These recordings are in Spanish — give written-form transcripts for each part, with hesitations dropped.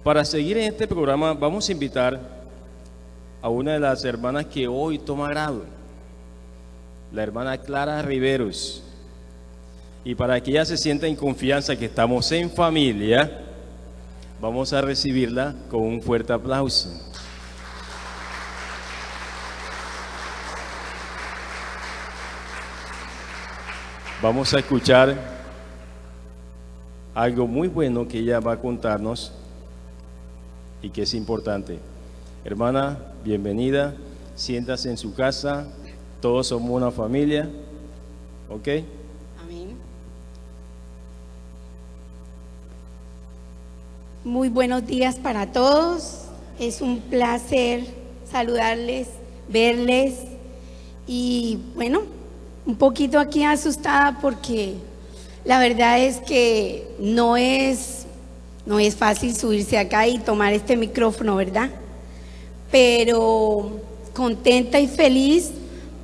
Para seguir en este programa vamos a invitar a una de las hermanas que hoy toma grado, la hermana Clara Riveros. Y para que ella se sienta en confianza que estamos en familia, vamos a recibirla con un fuerte aplauso. Vamos a escuchar algo muy bueno que ella va a contarnos y que es importante. Hermana, bienvenida, siéntase en su casa, todos somos una familia, ¿ok? Amén. Muy buenos días para todos, es un placer saludarles, verles y bueno, un poquito aquí asustada porque la verdad es que no es fácil subirse acá y tomar este micrófono, ¿verdad? Pero contenta y feliz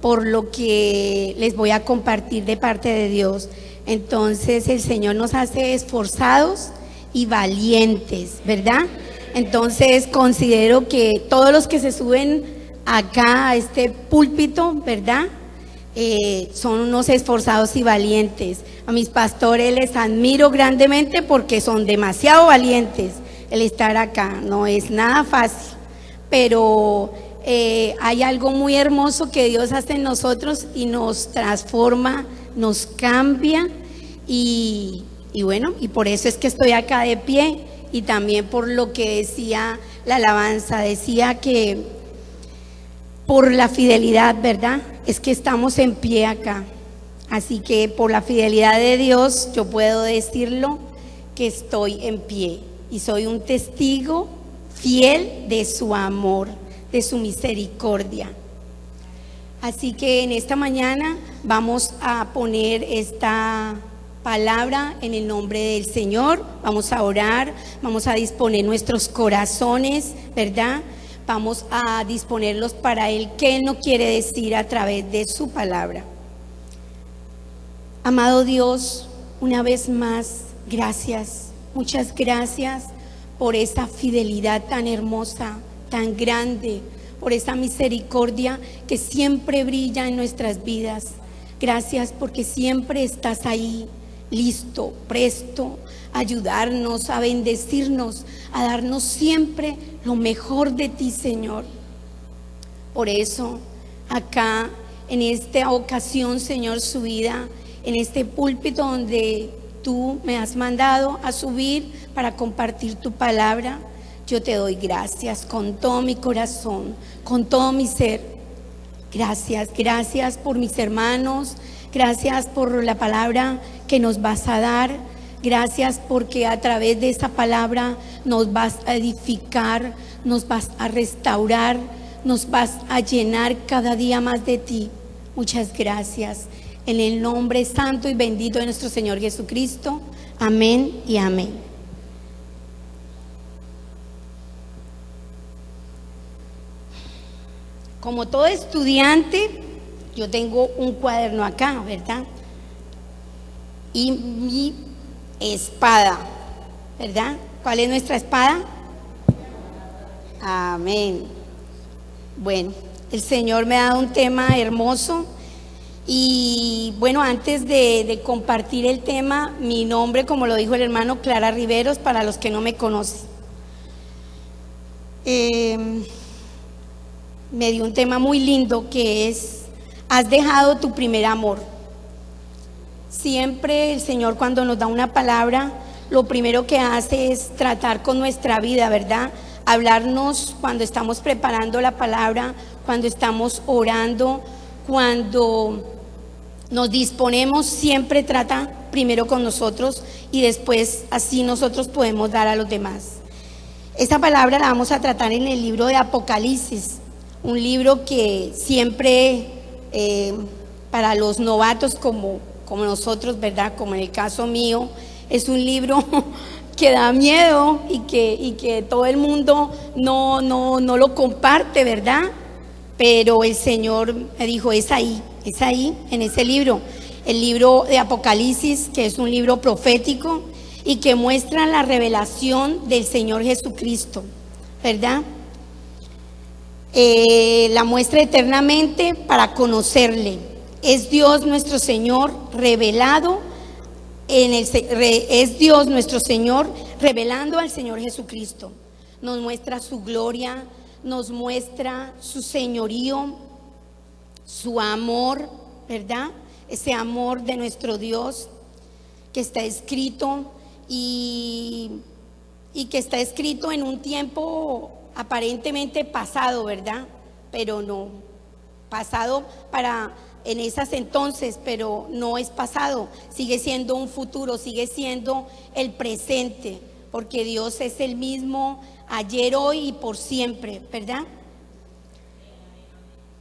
por lo que les voy a compartir de parte de Dios. Entonces el Señor nos hace esforzados y valientes, ¿verdad? Entonces considero que todos los que se suben acá a este púlpito, ¿verdad? Son unos esforzados y valientes. A mis pastores les admiro grandemente porque son demasiado valientes. El estar acá no es nada fácil, pero hay algo muy hermoso que Dios hace en nosotros y nos transforma, nos cambia y bueno, y por eso es que estoy acá de pie y también por lo que decía la alabanza, decía que por la fidelidad, ¿verdad? Es que estamos en pie acá. Así que por la fidelidad de Dios yo puedo decirlo que estoy en pie y soy un testigo fiel de su amor, de su misericordia. Así que en esta mañana vamos a poner esta palabra en el nombre del Señor, vamos a orar, vamos a disponer nuestros corazones, ¿verdad? Vamos a disponerlos para Él, que Él nos quiere decir a través de su palabra. Amado Dios, una vez más, gracias, muchas gracias por esa fidelidad tan hermosa, tan grande, por esa misericordia que siempre brilla en nuestras vidas. Gracias porque siempre estás ahí, listo, presto, a ayudarnos, a bendecirnos, a darnos siempre lo mejor de ti, Señor. Por eso, acá, en esta ocasión, Señor, subida, en este púlpito donde tú me has mandado a subir para compartir tu palabra, yo te doy gracias con todo mi corazón, con todo mi ser. Gracias, gracias por mis hermanos, gracias por la palabra que nos vas a dar, gracias porque a través de esa palabra nos vas a edificar, nos vas a restaurar, nos vas a llenar cada día más de ti. Muchas gracias. En el nombre santo y bendito de nuestro Señor Jesucristo. Amén y amén. Como todo estudiante, yo tengo un cuaderno acá, ¿verdad? Y mi espada, ¿verdad? ¿Cuál es nuestra espada? Amén. Bueno, el Señor me ha dado un tema hermoso. Y bueno, antes de compartir el tema, mi nombre, como lo dijo el hermano, Clara Riveros, para los que no me conocen. Me dio un tema muy lindo que es: has dejado tu primer amor. Siempre el Señor, cuando nos da una palabra, lo primero que hace es tratar con nuestra vida, ¿verdad? Hablarnos cuando estamos preparando la palabra, cuando estamos orando, cuando nos disponemos, siempre trata primero con nosotros y después así nosotros podemos dar a los demás. Esta palabra la vamos a tratar en el libro de Apocalipsis, un libro que siempre para los novatos como nosotros, ¿verdad? Como en el caso mío, es un libro que da miedo y que todo el mundo no lo comparte, ¿verdad? Pero el Señor me dijo, es ahí, en ese libro, el libro de Apocalipsis, que es un libro profético, y que muestran la revelación del Señor Jesucristo, ¿verdad? La muestra eternamente para conocerle. Es Dios nuestro Señor revelado es Dios nuestro Señor revelando al Señor Jesucristo. Nos muestra su gloria, nos muestra su señorío, su amor, ¿verdad? Ese amor de nuestro Dios que está escrito y que está escrito en un tiempo aparentemente pasado, ¿verdad? Pero no, pasado para en esas entonces, pero no es pasado, sigue siendo un futuro, sigue siendo el presente, porque Dios es el mismo ayer, hoy y por siempre, ¿verdad?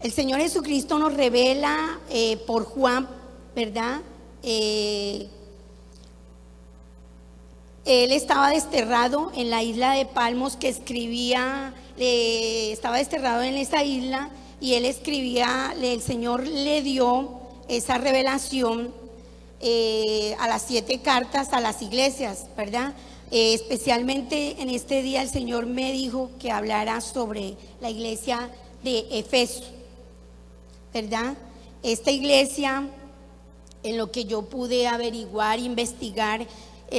El Señor Jesucristo nos revela por Juan, ¿verdad? Él estaba desterrado en la isla de Palmos, que escribía, estaba desterrado en esa isla, y él escribía, el Señor le dio esa revelación a las 7 cartas a las iglesias, ¿verdad? Especialmente en este día el Señor me dijo que hablara sobre la iglesia de Efeso, ¿verdad? Esta iglesia, en lo que yo pude averiguar, investigar,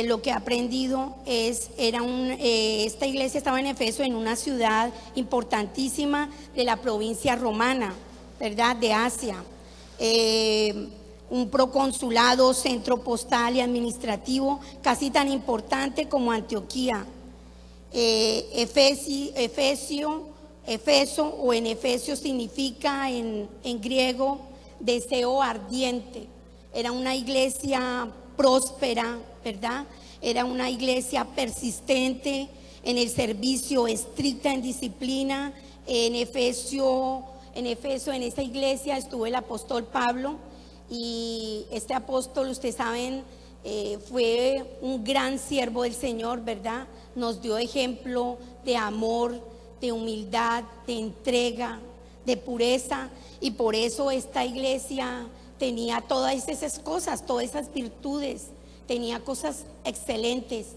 lo que he aprendido esta iglesia estaba en Efeso, en una ciudad importantísima de la provincia romana, ¿verdad? De Asia. Un proconsulado, centro postal y administrativo casi tan importante como Antioquía. Efeso o en Efesio significa en griego deseo ardiente. Era una iglesia próspera, ¿verdad? Era una iglesia persistente en el servicio, estricta en disciplina. En Efeso, en esa iglesia estuvo el apóstol Pablo, y este apóstol, ustedes saben, fue un gran siervo del Señor, ¿verdad? Nos dio ejemplo de amor, de humildad, de entrega, de pureza, y por eso esta iglesia tenía todas esas cosas, todas esas virtudes, tenía cosas excelentes,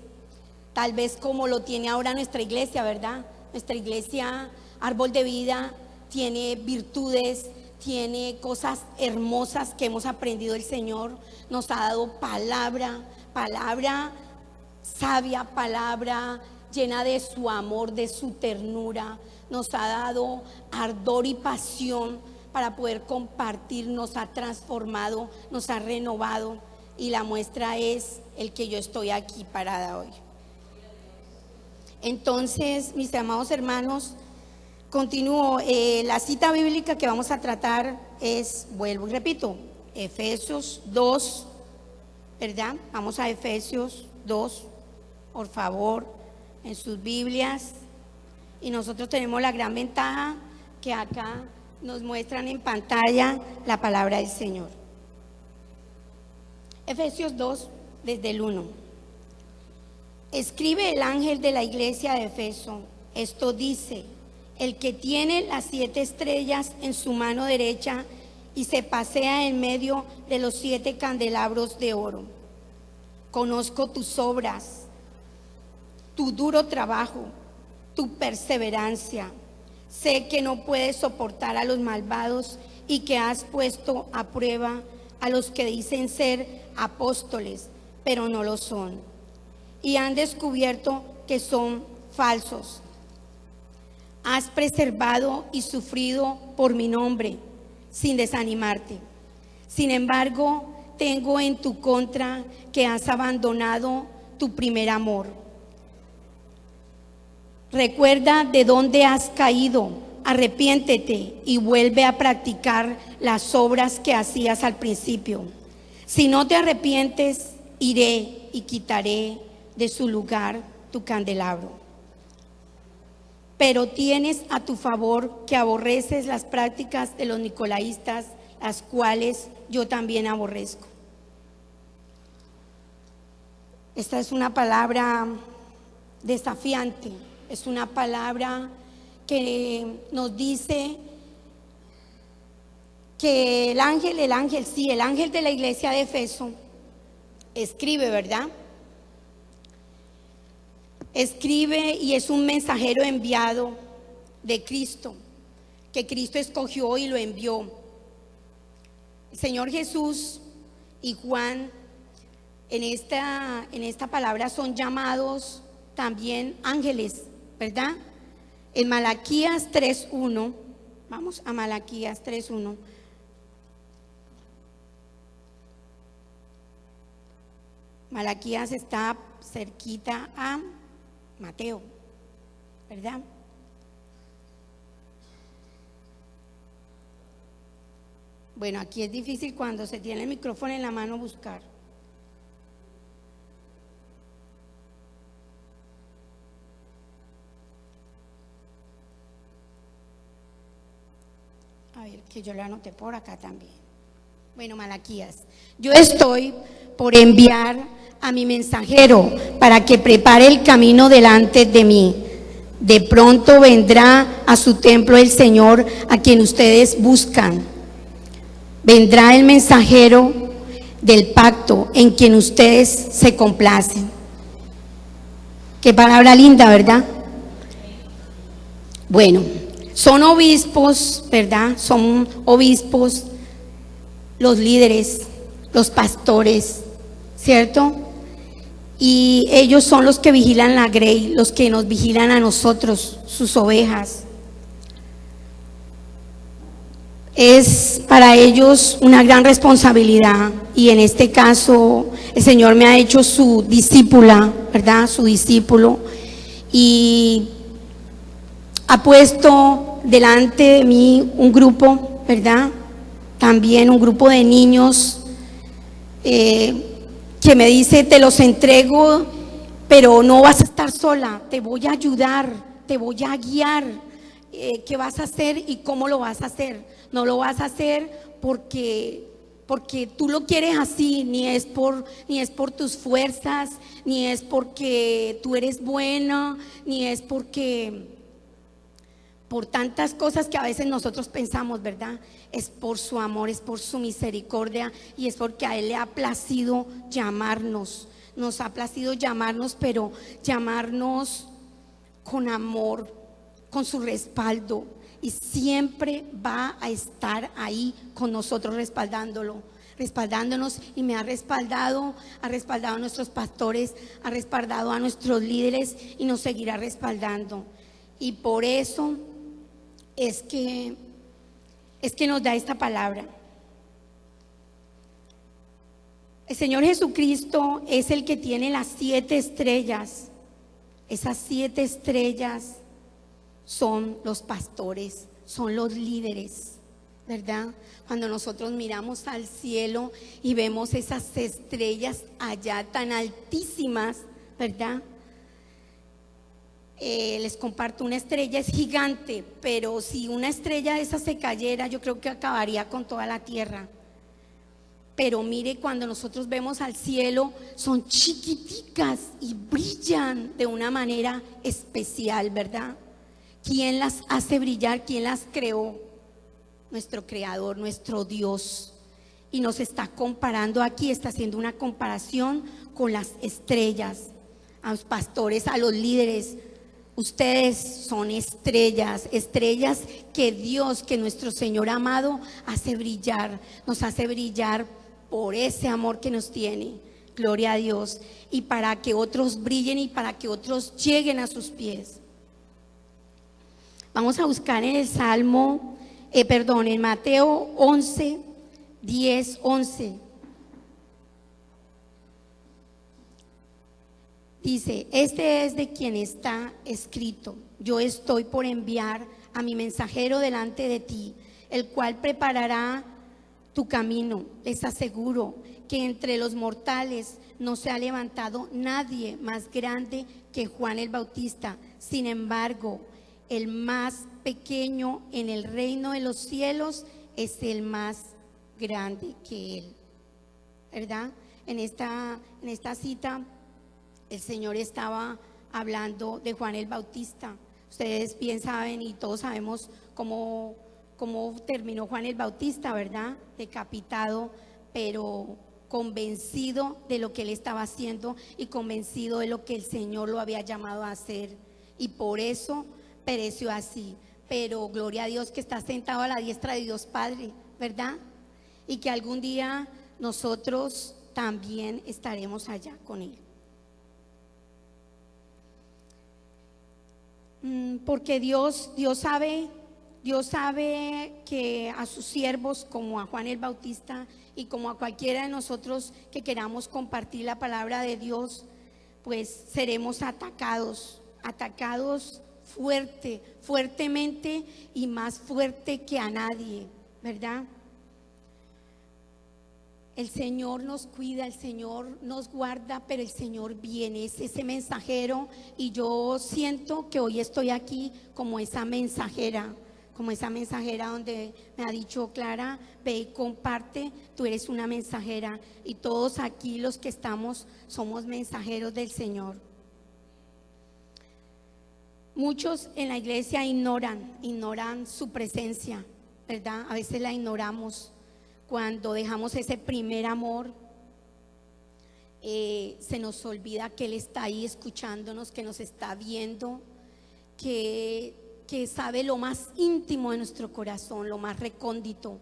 tal vez como lo tiene ahora nuestra iglesia, ¿verdad? Nuestra iglesia, Árbol de Vida, tiene virtudes, tiene cosas hermosas que hemos aprendido del Señor. Nos ha dado palabra sabia, palabra llena de su amor, de su ternura. Nos ha dado ardor y pasión para poder compartir, nos ha transformado, nos ha renovado, y la muestra es el que yo estoy aquí parada hoy. Entonces, mis amados hermanos, continúo. La cita bíblica que vamos a tratar es, vuelvo y repito, Efesios 2, ¿verdad? Vamos a Efesios 2, por favor, en sus Biblias. Y nosotros tenemos la gran ventaja que acá nos muestran en pantalla la palabra del Señor. Efesios 2, desde el 1. Escribe el ángel de la iglesia de Efeso. Esto dice: el que tiene las 7 estrellas en su mano derecha y se pasea en medio de los 7 candelabros de oro. Conozco tus obras, tu duro trabajo, tu perseverancia. Sé que no puedes soportar a los malvados y que has puesto a prueba a los que dicen ser apóstoles, pero no lo son, y han descubierto que son falsos. Has preservado y sufrido por mi nombre sin desanimarte. Sin embargo, tengo en tu contra que has abandonado tu primer amor. Recuerda de dónde has caído, arrepiéntete y vuelve a practicar las obras que hacías al principio. Si no te arrepientes, iré y quitaré de su lugar tu candelabro. Pero tienes a tu favor que aborreces las prácticas de los nicolaítas, las cuales yo también aborrezco. Esta es una palabra desafiante, es una palabra que nos dice que el ángel de la iglesia de Efeso escribe, ¿verdad? escribe y es un mensajero enviado de Cristo, que Cristo escogió y lo envió. El Señor Jesús y Juan en esta palabra son llamados también ángeles, ¿verdad? En Malaquías 3:1, vamos a Malaquías 3:1. Malaquías está cerquita a Mateo, ¿verdad? Bueno, aquí es difícil cuando se tiene el micrófono en la mano buscar. A ver, que yo lo anoté por acá también. Bueno, Malaquías, yo estoy por enviar a mi mensajero para que prepare el camino delante de mí. De pronto vendrá a su templo el Señor a quien ustedes buscan. Vendrá el mensajero del pacto en quien ustedes se complacen. Qué palabra linda, ¿verdad? Bueno, son obispos, ¿verdad? Son obispos los líderes, los pastores, ¿cierto? Y ellos son los que vigilan la grey, los que nos vigilan a nosotros, sus ovejas. Es para ellos una gran responsabilidad y en este caso el Señor me ha hecho su discípula, ¿verdad? Su discípulo, y ha puesto delante de mí un grupo, ¿verdad? También un grupo de niños que me dice: te los entrego, pero no vas a estar sola, te voy a ayudar, te voy a guiar. ¿Qué vas a hacer y cómo lo vas a hacer? No lo vas a hacer porque tú lo quieres así, ni es por tus fuerzas, ni es porque tú eres buena, ni es por tantas cosas que a veces nosotros pensamos, ¿verdad? Es por su amor, es por su misericordia y es porque a Él le ha placido llamarnos. Nos ha placido llamarnos, pero llamarnos con amor, con su respaldo, y siempre va a estar ahí con nosotros respaldándonos, y me ha respaldado a nuestros pastores, ha respaldado a nuestros líderes y nos seguirá respaldando. Y por eso es que nos da esta palabra. El Señor Jesucristo es el que tiene las 7 estrellas. Esas 7 estrellas son los pastores, son los líderes, ¿verdad? Cuando nosotros miramos al cielo y vemos esas estrellas allá tan altísimas, ¿verdad? Les comparto, una estrella es gigante, pero si una estrella de esas se cayera, yo creo que acabaría con toda la tierra. Pero mire, cuando nosotros vemos al cielo, son chiquiticas y brillan de una manera especial, ¿verdad? ¿Quién las hace brillar? ¿Quién las creó? Nuestro Creador, nuestro Dios. Y nos está comparando aquí, está haciendo una comparación con las estrellas, a los pastores, a los líderes. Ustedes son estrellas, estrellas que Dios, que nuestro Señor amado hace brillar, nos hace brillar por ese amor que nos tiene. Gloria a Dios. Y para que otros brillen y para que otros lleguen a sus pies. Vamos a buscar en el Salmo, en Mateo 11, 10, 11. Dice: este es de quien está escrito: yo estoy por enviar a mi mensajero delante de ti, el cual preparará tu camino. Les aseguro que entre los mortales no se ha levantado nadie más grande que Juan el Bautista. Sin embargo, el más pequeño en el reino de los cielos es el más grande que él, ¿verdad? En esta cita el Señor estaba hablando de Juan el Bautista. Ustedes bien saben y todos sabemos cómo terminó Juan el Bautista, ¿verdad? Decapitado, pero convencido de lo que él estaba haciendo y convencido de lo que el Señor lo había llamado a hacer. Y por eso pereció así. Pero gloria a Dios que está sentado a la diestra de Dios Padre, ¿verdad? Y que algún día nosotros también estaremos allá con él. Porque Dios sabe que a sus siervos, como a Juan el Bautista y como a cualquiera de nosotros que queramos compartir la palabra de Dios, pues seremos atacados fuertemente y más fuerte que a nadie, ¿verdad? El Señor nos cuida, el Señor nos guarda, pero el Señor viene, es ese mensajero, y yo siento que hoy estoy aquí como esa mensajera donde me ha dicho Clara, ve y comparte, tú eres una mensajera, y todos aquí los que estamos somos mensajeros del Señor. Muchos en la iglesia ignoran su presencia, ¿verdad? A veces la ignoramos. Cuando dejamos ese primer amor, se nos olvida que Él está ahí escuchándonos, que nos está viendo, que sabe lo más íntimo de nuestro corazón, lo más recóndito.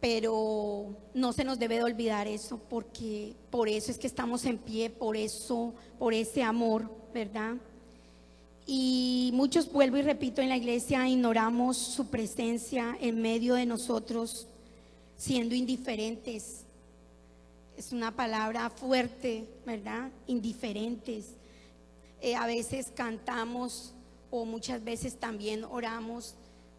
Pero no se nos debe de olvidar eso, porque por eso es que estamos en pie, por ese amor, ¿verdad? Y muchos, vuelvo y repito, en la iglesia ignoramos su presencia en medio de nosotros, siendo indiferentes. Es una palabra fuerte, ¿verdad? Indiferentes. A veces cantamos o muchas veces también oramos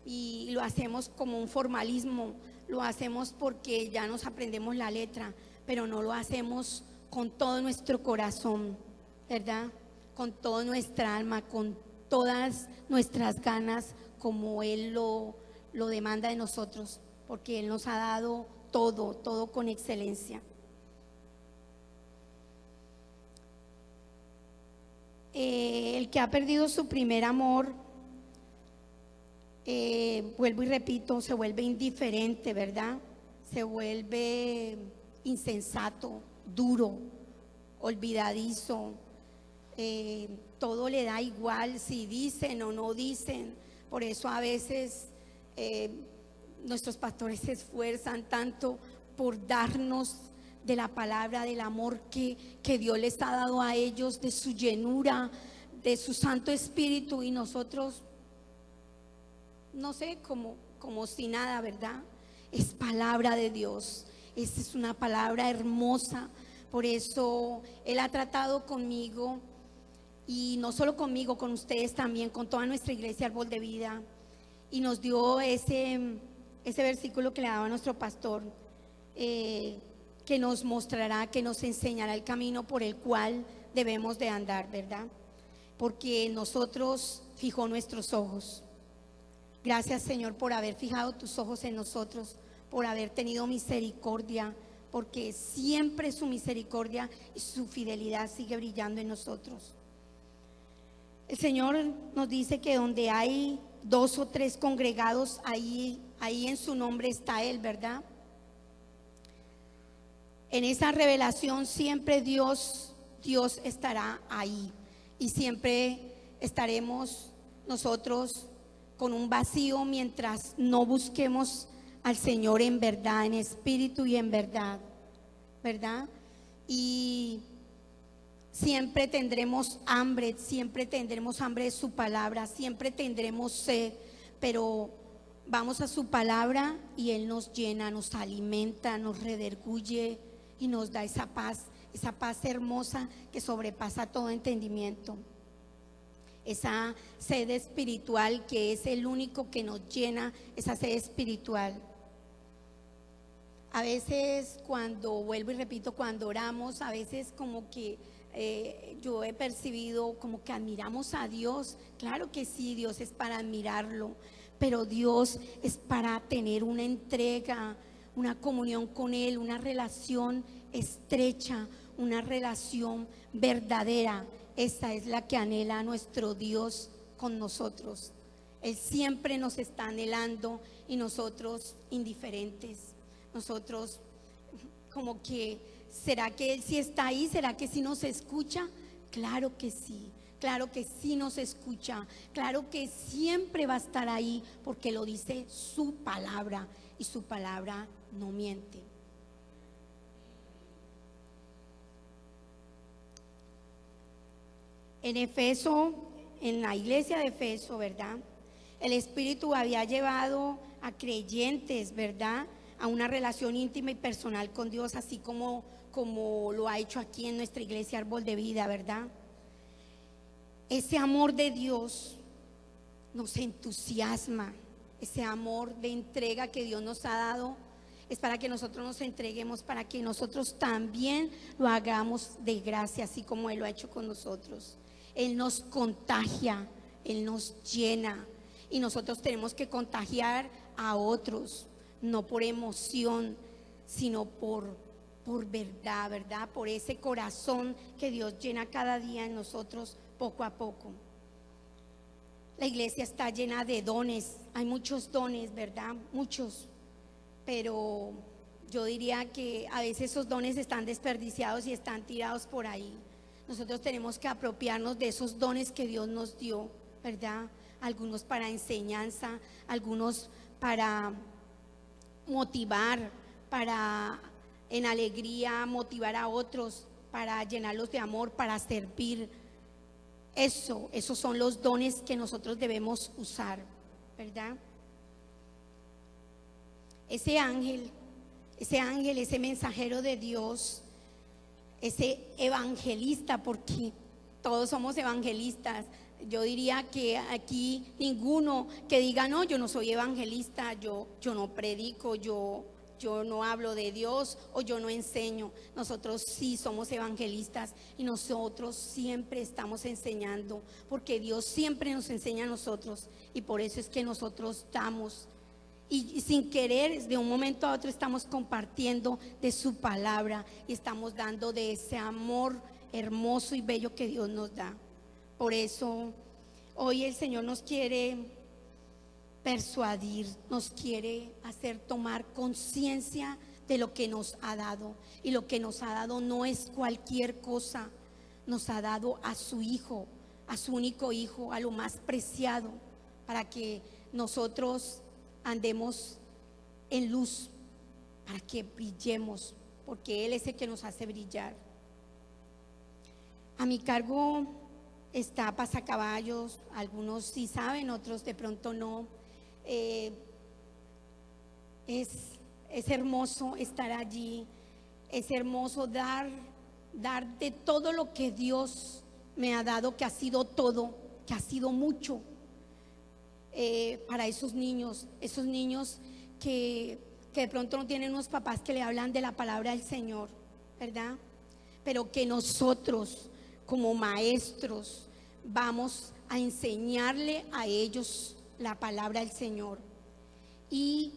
y lo hacemos como un formalismo, lo hacemos porque ya nos aprendemos la letra, pero no lo hacemos con todo nuestro corazón, ¿verdad? Con toda nuestra alma, con todas nuestras ganas, como Él lo demanda de nosotros, porque Él nos ha dado todo con excelencia. El que ha perdido su primer amor, vuelvo y repito, se vuelve indiferente, ¿verdad? Se vuelve insensato, duro, olvidadizo. Todo le da igual si dicen o no dicen. Por eso a veces nuestros pastores se esfuerzan tanto por darnos de la palabra, del amor que Dios les ha dado a ellos, de su llenura, de su Santo Espíritu, y nosotros, no sé, como si nada, ¿verdad? Es palabra de Dios, esta es una palabra hermosa. Por eso Él ha tratado conmigo, y no solo conmigo, con ustedes también, con toda nuestra iglesia Árbol de Vida, y nos dio ese versículo que le daba a nuestro pastor, que nos mostrará, que nos enseñará el camino por el cual debemos de andar, ¿verdad? Porque nosotros fijó nuestros ojos. Gracias, Señor, por haber fijado tus ojos en nosotros, por haber tenido misericordia, porque siempre su misericordia y su fidelidad sigue brillando en nosotros. El Señor nos dice que donde hay 2 o 3 congregados, ahí en su nombre está Él, ¿verdad? En esa revelación siempre Dios estará ahí, y siempre estaremos nosotros con un vacío mientras no busquemos al Señor en verdad, en espíritu y en verdad, ¿verdad? Y siempre tendremos hambre de su palabra, siempre tendremos sed, pero vamos a su palabra y Él nos llena, nos alimenta, nos rederguye y nos da esa paz hermosa que sobrepasa todo entendimiento. Esa sed espiritual que es el único que nos llena, esa sed espiritual. A veces cuando, vuelvo y repito, cuando oramos, a veces como que yo he percibido como que admiramos a Dios. Claro que sí, Dios es para admirarlo, pero Dios es para tener una entrega, una comunión con Él, una relación estrecha, una relación verdadera. Esa es la que anhela nuestro Dios con nosotros. Él siempre nos está anhelando y nosotros indiferentes. Nosotros como que, ¿será que Él sí está ahí? ¿Será que sí nos escucha? Claro que sí nos escucha, claro que siempre va a estar ahí, porque lo dice su palabra, y su palabra no miente. En Efeso, en la iglesia de Efeso, ¿verdad? El Espíritu había llevado a creyentes, ¿verdad?, a una relación íntima y personal con Dios, así como lo ha hecho aquí en nuestra iglesia Árbol de Vida, ¿verdad? Ese amor de Dios nos entusiasma, ese amor de entrega que Dios nos ha dado es para que nosotros nos entreguemos, para que nosotros también lo hagamos de gracia, así como Él lo ha hecho con nosotros. Él nos contagia, Él nos llena, y nosotros tenemos que contagiar a otros, no por emoción, sino por verdad, ¿verdad? Por ese corazón que Dios llena cada día en nosotros poco a poco. La iglesia está llena de dones, hay muchos dones, ¿verdad? Muchos, pero yo diría que a veces esos dones están desperdiciados y están tirados por ahí. Nosotros tenemos que apropiarnos de esos dones que Dios nos dio, ¿verdad? Algunos para enseñanza, algunos para motivar, para en alegría motivar a otros, para llenarlos de amor, para servir. Esos son los dones que nosotros debemos usar, ¿verdad? Ese ángel, ese mensajero de Dios, ese evangelista, porque todos somos evangelistas. Yo diría que aquí ninguno que diga, no, yo no soy evangelista, yo no predico, yo no hablo de Dios o yo no enseño. Nosotros sí somos evangelistas y nosotros siempre estamos enseñando, porque Dios siempre nos enseña a nosotros, y por eso es que nosotros damos. Y sin querer, de un momento a otro estamos compartiendo de su palabra y estamos dando de ese amor hermoso y bello que Dios nos da. Por eso hoy el Señor nos quiere persuadir, nos quiere hacer tomar conciencia de lo que nos ha dado. Y lo que nos ha dado no es cualquier cosa, nos ha dado a su Hijo, a su único Hijo, a lo más preciado, para que nosotros andemos en luz, para que brillemos, porque Él es el que nos hace brillar. A mi cargo está Pasacaballos, algunos sí saben, otros de pronto no. Es hermoso estar allí, es hermoso dar de todo lo que Dios me ha dado, que ha sido todo, que ha sido mucho. Para esos niños que de pronto no tienen unos papás que le hablan de la palabra del Señor, ¿verdad? Pero que nosotros como maestros vamos a enseñarle a ellos la palabra del Señor, y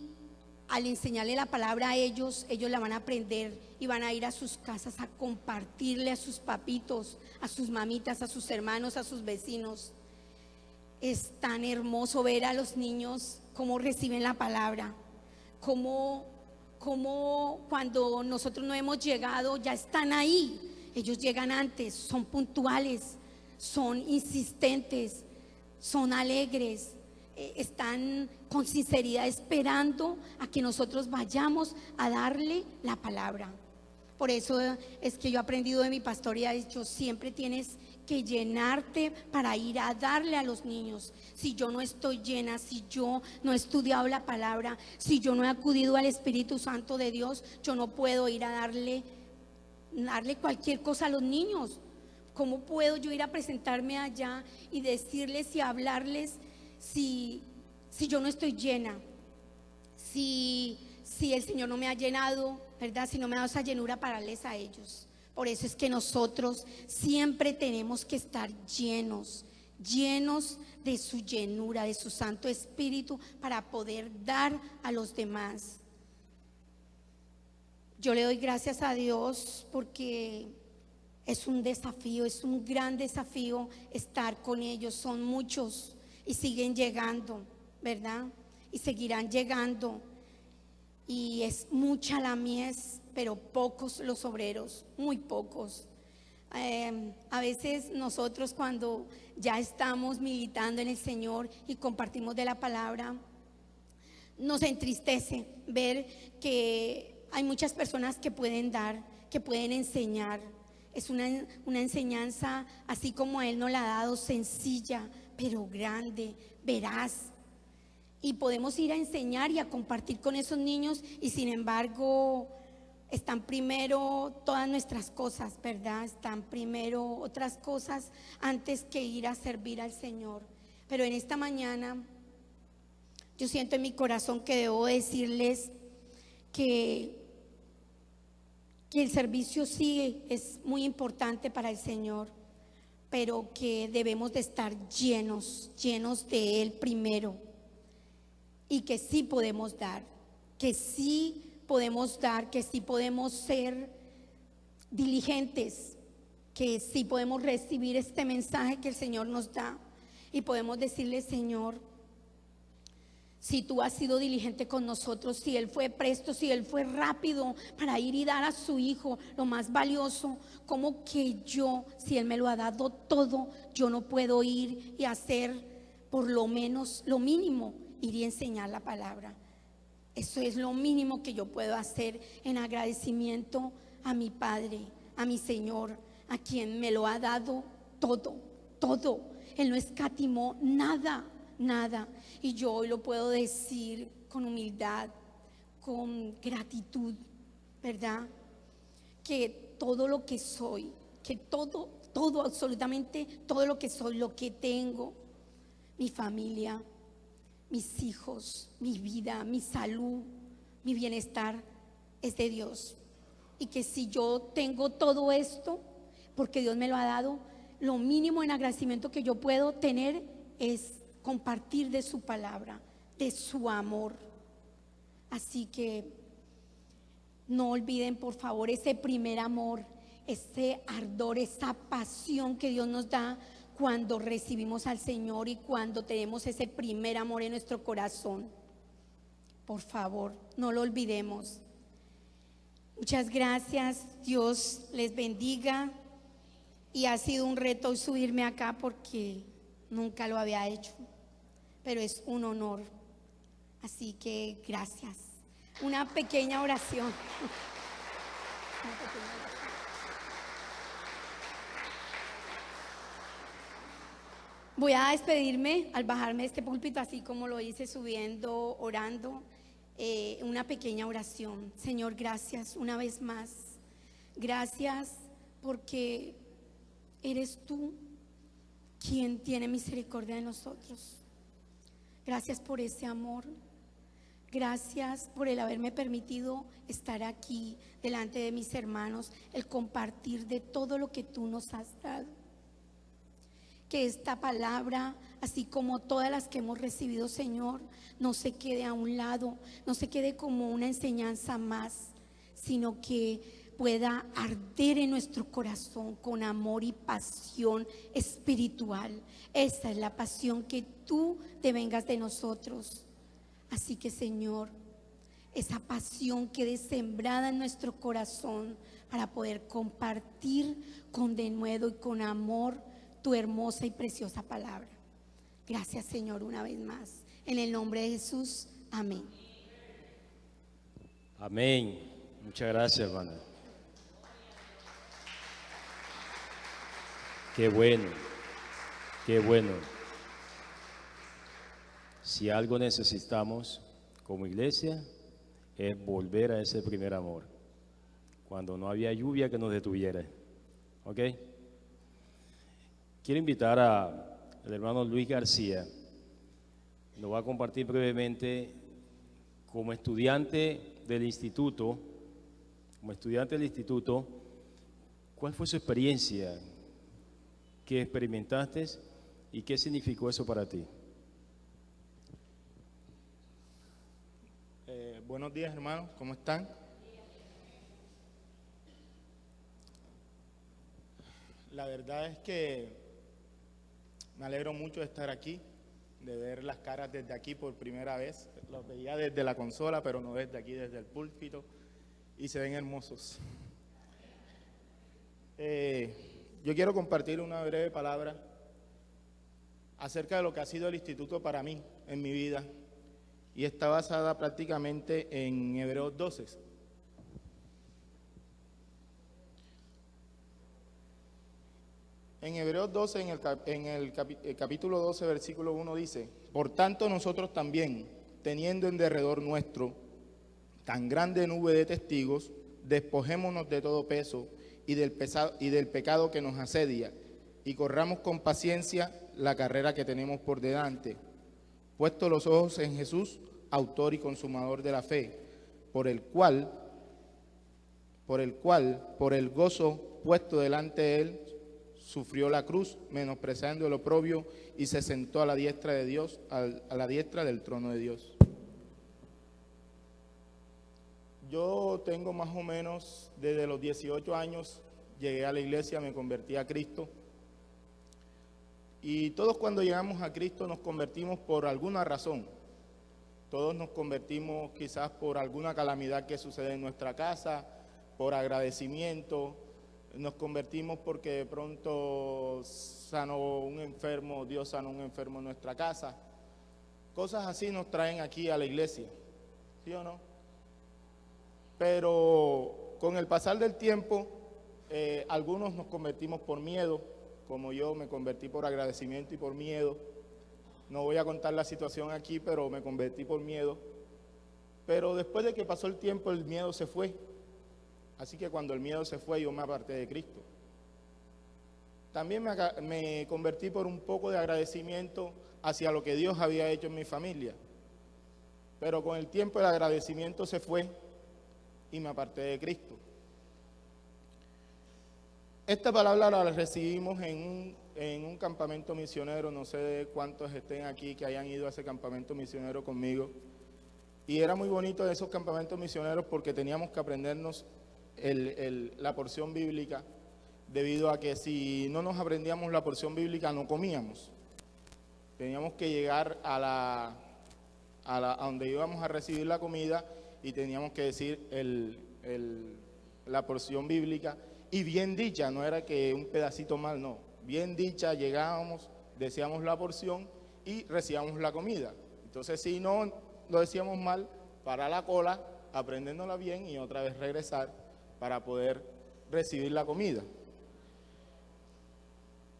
al enseñarle la palabra a ellos la van a aprender y van a ir a sus casas a compartirle a sus papitos, a sus mamitas, a sus hermanos, a sus vecinos. Es tan hermoso ver a los niños cómo reciben la palabra, cómo cuando nosotros no hemos llegado ya están ahí. Ellos llegan antes, son puntuales, son insistentes, son alegres, están con sinceridad esperando a que nosotros vayamos a darle la palabra. Por eso es que yo he aprendido de mi pastor y ha dicho, siempre tienes que llenarte para ir a darle a los niños. Si yo no estoy llena, si yo no he estudiado la palabra, si yo no he acudido al Espíritu Santo de Dios, yo no puedo ir a darle cualquier cosa a los niños. ¿Cómo puedo yo ir a presentarme allá y decirles y hablarles si yo no estoy llena? Si el Señor no me ha llenado, ¿verdad? Si no me ha dado esa llenura para darles a ellos. Por eso es que nosotros siempre tenemos que estar llenos de su llenura, de su Santo Espíritu, para poder dar a los demás. Yo le doy gracias a Dios porque es un desafío, es un gran desafío estar con ellos. Son muchos y siguen llegando, ¿verdad? Y seguirán llegando. Y es mucha la mies, pero pocos los obreros, muy pocos. A veces nosotros cuando ya estamos militando en el Señor y compartimos de la palabra, nos entristece ver que hay muchas personas que pueden dar, que pueden enseñar. Es una enseñanza así como Él nos la ha dado, sencilla, pero grande, veraz. Y podemos ir a enseñar y a compartir con esos niños y sin embargo están primero todas nuestras cosas, ¿verdad? Están primero otras cosas antes que ir a servir al Señor. Pero en esta mañana yo siento en mi corazón que debo decirles que el servicio sí es muy importante para el Señor, pero que debemos de estar llenos de Él primero. Y que sí podemos dar, que sí podemos dar, que sí podemos ser diligentes, que sí podemos recibir este mensaje que el Señor nos da y podemos decirle: Señor, si tú has sido diligente con nosotros, si Él fue presto, si Él fue rápido para ir y dar a su hijo lo más valioso, ¿cómo que yo, si Él me lo ha dado todo, yo no puedo ir y hacer por lo menos lo mínimo, ir y enseñar la palabra? Eso es lo mínimo que yo puedo hacer en agradecimiento a mi Padre, a mi Señor, a quien me lo ha dado todo, todo. Él no escatimó nada, nada. Y yo hoy lo puedo decir con humildad, con gratitud, ¿verdad? Que todo lo que soy, que todo, absolutamente todo lo que soy, lo que tengo, mi familia, mis hijos, mi vida, mi salud, mi bienestar, es de Dios. Y que si yo tengo todo esto, porque Dios me lo ha dado, lo mínimo en agradecimiento que yo puedo tener es compartir de su palabra, de su amor. Así que no olviden, por favor, ese primer amor, ese ardor, esa pasión que Dios nos da cuando recibimos al Señor y cuando tenemos ese primer amor en nuestro corazón. Por favor, no lo olvidemos. Muchas gracias, Dios les bendiga. Y ha sido un reto subirme acá porque nunca lo había hecho, pero es un honor. Así que gracias. Una pequeña oración. Voy a despedirme al bajarme de este púlpito, así como lo hice subiendo, orando, una pequeña oración. Señor, gracias una vez más. Gracias porque eres tú quien tiene misericordia de nosotros. Gracias por ese amor. Gracias por el haberme permitido estar aquí delante de mis hermanos, el compartir de todo lo que tú nos has dado. Que esta palabra, así como todas las que hemos recibido, Señor, no se quede a un lado, no se quede como una enseñanza más, sino que pueda arder en nuestro corazón con amor y pasión espiritual. Esa es la pasión que tú devengas de nosotros. Así que, Señor, esa pasión quede sembrada en nuestro corazón para poder compartir con denuedo y con amor tu hermosa y preciosa palabra. Gracias, Señor, una vez más. En el nombre de Jesús, amén. Amén. Muchas gracias, hermana. Qué bueno, qué bueno. Si algo necesitamos como iglesia es volver a ese primer amor, cuando no había lluvia que nos detuviera. ¿Ok? Quiero invitar al hermano Luis García. Nos va a compartir brevemente como estudiante del instituto, ¿cuál fue su experiencia? ¿Qué experimentaste y qué significó eso para ti? Buenos días, hermanos, ¿cómo están? La verdad es que me alegro mucho de estar aquí, de ver las caras desde aquí por primera vez. Los veía desde la consola, pero no desde aquí, desde el púlpito. y se ven hermosos. Yo quiero compartir una breve palabra acerca de lo que ha sido el instituto para mí en mi vida, y está basada prácticamente en Hebreos 12. En Hebreos 12, en el capítulo 12, versículo 1 dice: por tanto nosotros también, teniendo en derredor nuestro tan grande nube de testigos, despojémonos de todo peso y del pecado que nos asedia, y corramos con paciencia la carrera que tenemos por delante, puesto los ojos en Jesús, autor y consumador de la fe, por el cual, por el gozo puesto delante de él, sufrió la cruz, menospreciando el oprobio, y se sentó a la diestra de Dios, a la diestra del trono de Dios. Yo tengo más o menos, desde los 18 años, llegué a la iglesia, me convertí a Cristo. Y todos cuando llegamos a Cristo nos convertimos por alguna razón. Todos nos convertimos quizás por alguna calamidad que sucede en nuestra casa, por agradecimiento. Nos convertimos porque de pronto sanó un enfermo, Dios sanó un enfermo en nuestra casa. Cosas así nos traen aquí a la iglesia, ¿sí o no? Pero con el pasar del tiempo, algunos nos convertimos por miedo, como yo me convertí por agradecimiento y por miedo. No voy a contar la situación aquí, pero me convertí por miedo. Pero después de que pasó el tiempo, el miedo se fue. Así que cuando el miedo se fue, yo me aparté de Cristo. También me convertí por un poco de agradecimiento hacia lo que Dios había hecho en mi familia. Pero con el tiempo el agradecimiento se fue y me aparté de Cristo. Esta palabra la recibimos en un campamento misionero. No sé cuántos estén aquí que hayan ido a ese campamento misionero conmigo. Y era muy bonito esos campamentos misioneros porque teníamos que aprendernos la porción bíblica, debido a que si no nos aprendíamos la porción bíblica no comíamos. Teníamos que llegar a donde íbamos a recibir la comida y teníamos que decir la porción bíblica, y bien dicha, no era que un pedacito mal, no, bien dicha, llegábamos, decíamos la porción y recibíamos la comida. Entonces si no lo decíamos mal, para la cola, aprendiéndola bien y otra vez regresar para poder recibir la comida.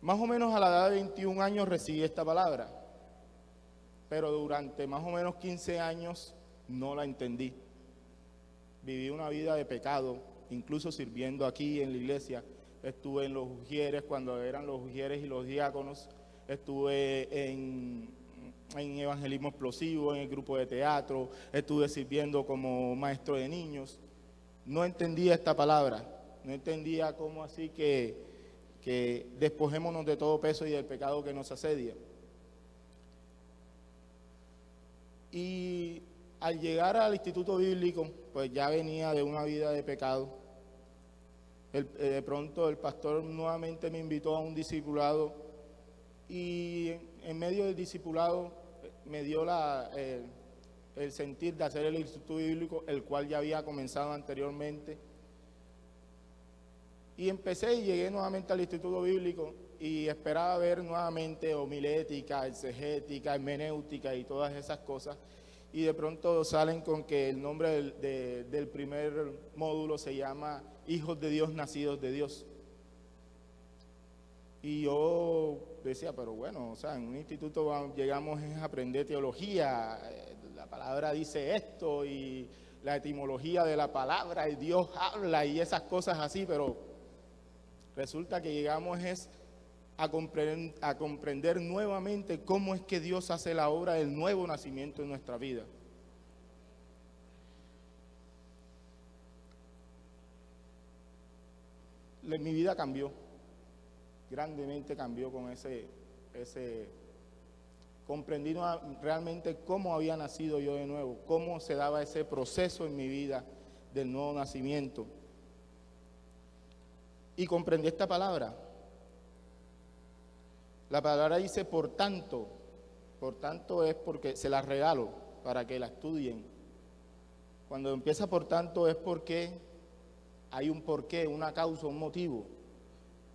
Más o menos a la edad de 21 años recibí esta palabra, pero durante más o menos 15 años no la entendí. Viví una vida de pecado, incluso sirviendo aquí en la iglesia. Estuve en los ujieres, cuando eran los ujieres y los diáconos. Estuve en evangelismo explosivo, en el grupo de teatro. Estuve sirviendo como maestro de niños. No entendía esta palabra, no entendía cómo así que despojémonos de todo peso y del pecado que nos asedia. Y al llegar al instituto bíblico, pues ya venía de una vida de pecado. De pronto el pastor nuevamente me invitó a un discipulado, y en medio del discipulado me dio el sentir de hacer el instituto bíblico, el cual ya había comenzado anteriormente. Y empecé y llegué nuevamente al instituto bíblico y esperaba ver nuevamente homilética, exegética, hermenéutica y todas esas cosas. Y de pronto salen con que el nombre del primer módulo se llama Hijos de Dios, nacidos de Dios. Y yo decía, pero bueno, o sea, en un instituto llegamos a aprender teología, la palabra dice esto y la etimología de la palabra, y Dios habla y esas cosas así, pero resulta que llegamos a comprender nuevamente cómo es que Dios hace la obra del nuevo nacimiento en nuestra vida. Mi vida cambió, grandemente cambió con comprendí realmente cómo había nacido yo de nuevo, cómo se daba ese proceso en mi vida del nuevo nacimiento. Y comprendí esta palabra. La palabra dice por tanto es porque se la regalo para que la estudien. Cuando empieza por tanto es porque hay un porqué, una causa, un motivo.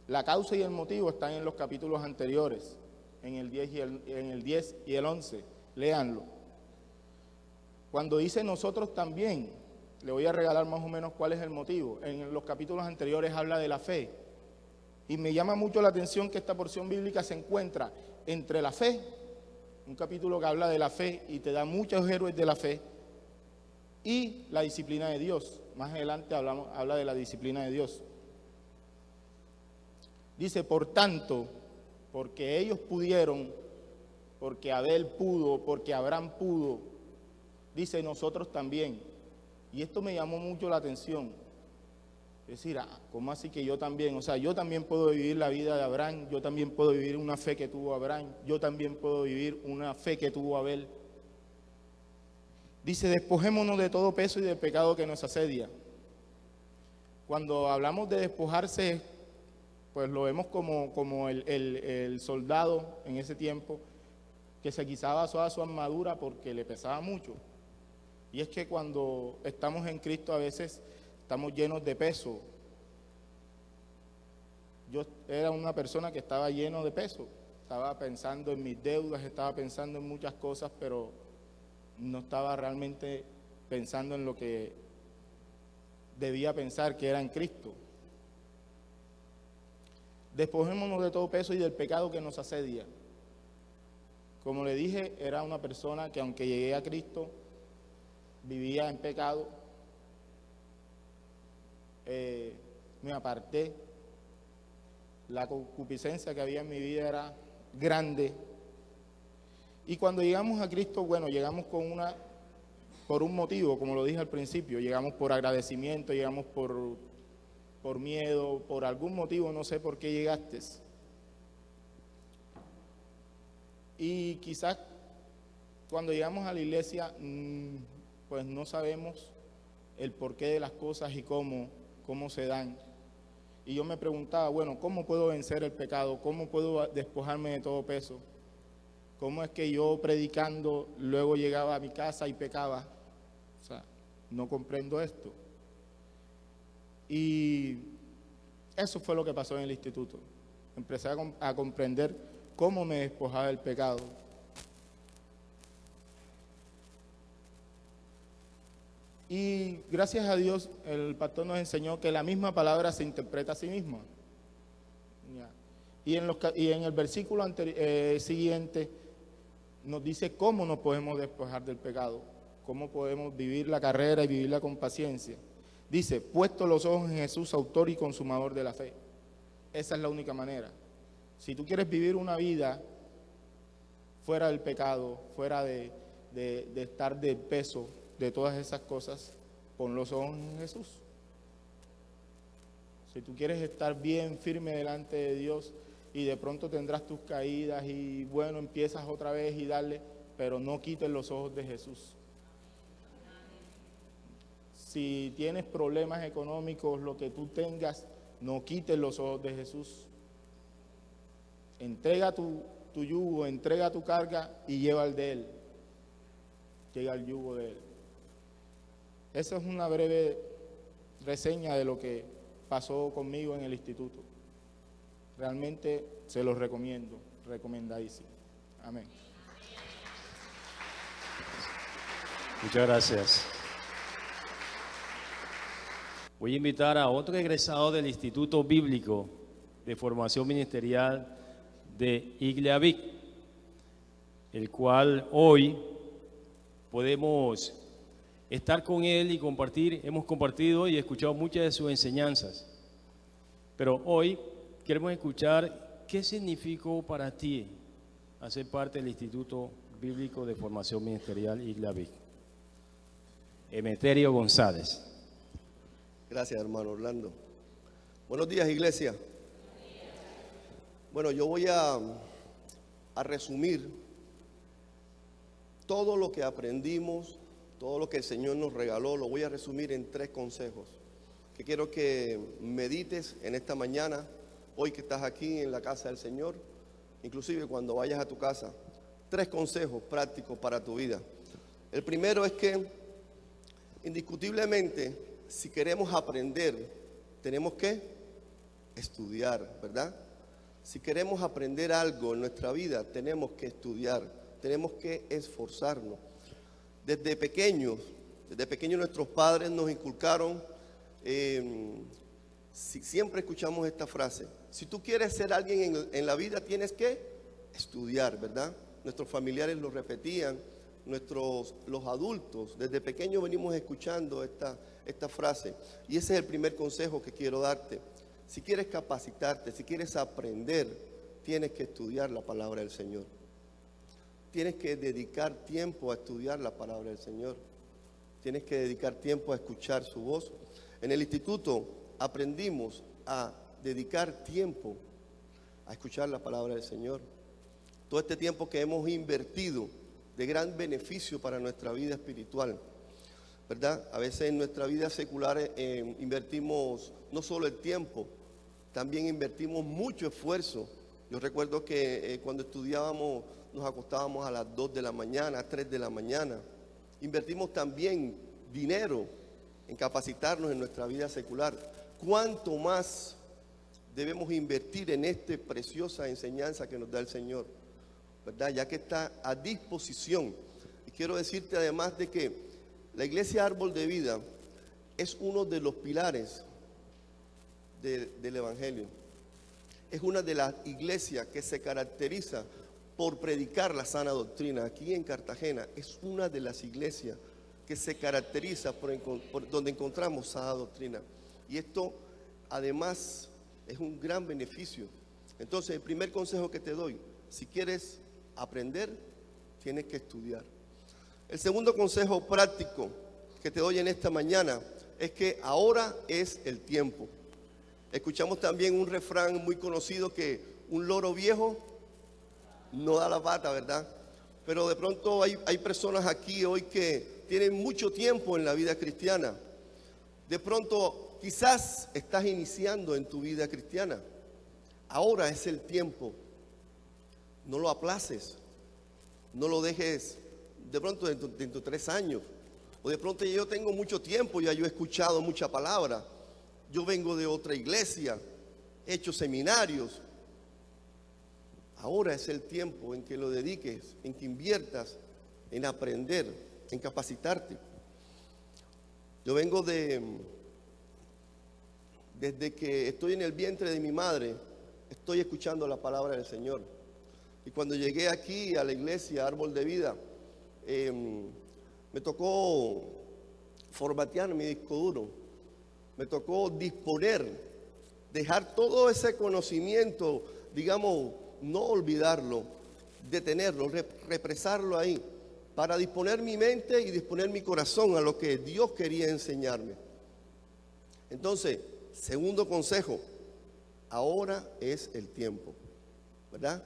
La causa y el motivo están en los capítulos anteriores, en el 10 y el 11. Léanlo. Cuando dice nosotros también, le voy a regalar más o menos cuál es el motivo. En los capítulos anteriores habla de la fe. Y me llama mucho la atención que esta porción bíblica se encuentra entre la fe, un capítulo que habla de la fe y te da muchos héroes de la fe, y la disciplina de Dios. Más adelante habla de la disciplina de Dios. Dice, por tanto, porque ellos pudieron, porque Abel pudo, porque Abraham pudo, dice nosotros también. Y esto me llamó mucho la atención. Es decir, ¿cómo así que yo también? O sea, yo también puedo vivir la vida de Abraham, yo también puedo vivir una fe que tuvo Abraham, yo también puedo vivir una fe que tuvo Abel. Dice, despojémonos de todo peso y del pecado que nos asedia. Cuando hablamos de despojarse, pues lo vemos como el soldado en ese tiempo que se quitaba toda su armadura porque le pesaba mucho. Y es que cuando estamos en Cristo a veces estamos llenos de peso. Yo era una persona que estaba lleno de peso, estaba pensando en mis deudas, estaba pensando en muchas cosas, pero no estaba realmente pensando en lo que debía pensar, que era en Cristo. Despojémonos de todo peso y del pecado que nos asedia. Como le dije, era una persona que aunque llegué a Cristo, vivía en pecado, me aparté, la concupiscencia que había en mi vida era grande. Y cuando llegamos a Cristo, bueno, llegamos por un motivo, como lo dije al principio, llegamos por agradecimiento, llegamos por miedo, por algún motivo, no sé por qué llegaste. Y quizás cuando llegamos a la iglesia, pues no sabemos el porqué de las cosas y cómo se dan. Y yo me preguntaba, bueno, ¿cómo puedo vencer el pecado? ¿Cómo puedo despojarme de todo peso? ¿Cómo es que yo predicando luego llegaba a mi casa y pecaba? O sea, no comprendo esto. Y eso fue lo que pasó en el instituto. Empecé a comprender cómo me despojaba del pecado. Y gracias a Dios el pastor nos enseñó que la misma palabra se interpreta a sí misma. Y en el versículo siguiente nos dice cómo nos podemos despojar del pecado, cómo podemos vivir la carrera y vivirla con paciencia. Dice, puesto los ojos en Jesús, autor y consumador de la fe. Esa es la única manera. Si tú quieres vivir una vida fuera del pecado, fuera de estar del peso de todas esas cosas, pon los ojos en Jesús. Si tú quieres estar bien firme delante de Dios y de pronto tendrás tus caídas y bueno, empiezas otra vez y darle, pero no quites los ojos de Jesús. Si tienes problemas económicos, lo que tú tengas, no quites los ojos de Jesús. Entrega tu yugo, entrega tu carga y lleva el de Él. Llega el yugo de Él. Esa es una breve reseña de lo que pasó conmigo en el instituto. Realmente se los recomiendo, recomendadísimo. Amén. Muchas gracias. Voy a invitar a otro egresado del Instituto Bíblico de Formación Ministerial de Igliavic, el cual hoy podemos estar con él y compartir. Hemos compartido y escuchado muchas de sus enseñanzas, pero hoy queremos escuchar qué significó para ti hacer parte del Instituto Bíblico de Formación Ministerial Igliavic. Emeterio González. Gracias, hermano Orlando. Buenos días, iglesia. Bueno, yo voy a resumir todo lo que aprendimos, todo lo que el Señor nos regaló, lo voy a resumir en 3 consejos que quiero que medites en esta mañana, hoy que estás aquí en la casa del Señor, inclusive cuando vayas a tu casa. 3 consejos prácticos para tu vida. El primero es que, indiscutiblemente, si queremos aprender tenemos que estudiar, ¿verdad? Si queremos aprender algo en nuestra vida, tenemos que estudiar, tenemos que esforzarnos. Desde pequeños nuestros padres nos inculcaron, siempre escuchamos esta frase: si tú quieres ser alguien en la vida, tienes que estudiar, ¿verdad? Nuestros familiares lo repetían, los adultos, desde pequeños venimos escuchando esta frase. Y ese es el primer consejo que quiero darte. Si quieres capacitarte, si quieres aprender, tienes que estudiar la palabra del Señor. Tienes que dedicar tiempo a estudiar la palabra del Señor. Tienes que dedicar tiempo a escuchar su voz. En el instituto aprendimos a dedicar tiempo a escuchar la palabra del Señor. Todo este tiempo que hemos invertido de gran beneficio para nuestra vida espiritual, ¿verdad? A veces en nuestra vida secular invertimos no solo el tiempo, también invertimos mucho esfuerzo. Yo recuerdo que cuando estudiábamos nos acostábamos a las 2 de la mañana, 3 de la mañana. Invertimos también dinero en capacitarnos en nuestra vida secular. ¿Cuánto más debemos invertir en esta preciosa enseñanza que nos da el Señor, ¿verdad? Ya que está a disposición. Y quiero decirte además de que la Iglesia Árbol de Vida es uno de los pilares del Evangelio. Es una de las iglesias que se caracteriza por predicar la sana doctrina. Aquí en Cartagena es una de las iglesias que se caracteriza por donde encontramos sana doctrina. Y esto además es un gran beneficio. Entonces, el primer consejo que te doy: si quieres aprender, tienes que estudiar. El segundo consejo práctico que te doy en esta mañana es que ahora es el tiempo. Escuchamos también un refrán muy conocido que un loro viejo no da la pata, ¿verdad? Pero de pronto hay personas aquí hoy que tienen mucho tiempo en la vida cristiana. De pronto quizás estás iniciando en tu vida cristiana. Ahora es el tiempo. No lo aplaces. No lo dejes de pronto dentro de 3 años. O de pronto yo tengo mucho tiempo, ya yo he escuchado mucha palabra. Yo vengo de otra iglesia, he hecho seminarios. Ahora es el tiempo en que lo dediques, en que inviertas en aprender, en capacitarte. Yo vengo desde que estoy en el vientre de mi madre, estoy escuchando la palabra del Señor. Y cuando llegué aquí a la iglesia Árbol de Vida, me tocó formatear mi disco duro. Me tocó disponer, dejar todo ese conocimiento, digamos, no olvidarlo, detenerlo, represarlo ahí, para disponer mi mente y disponer mi corazón a lo que Dios quería enseñarme. Entonces, segundo consejo, ahora es el tiempo, ¿verdad?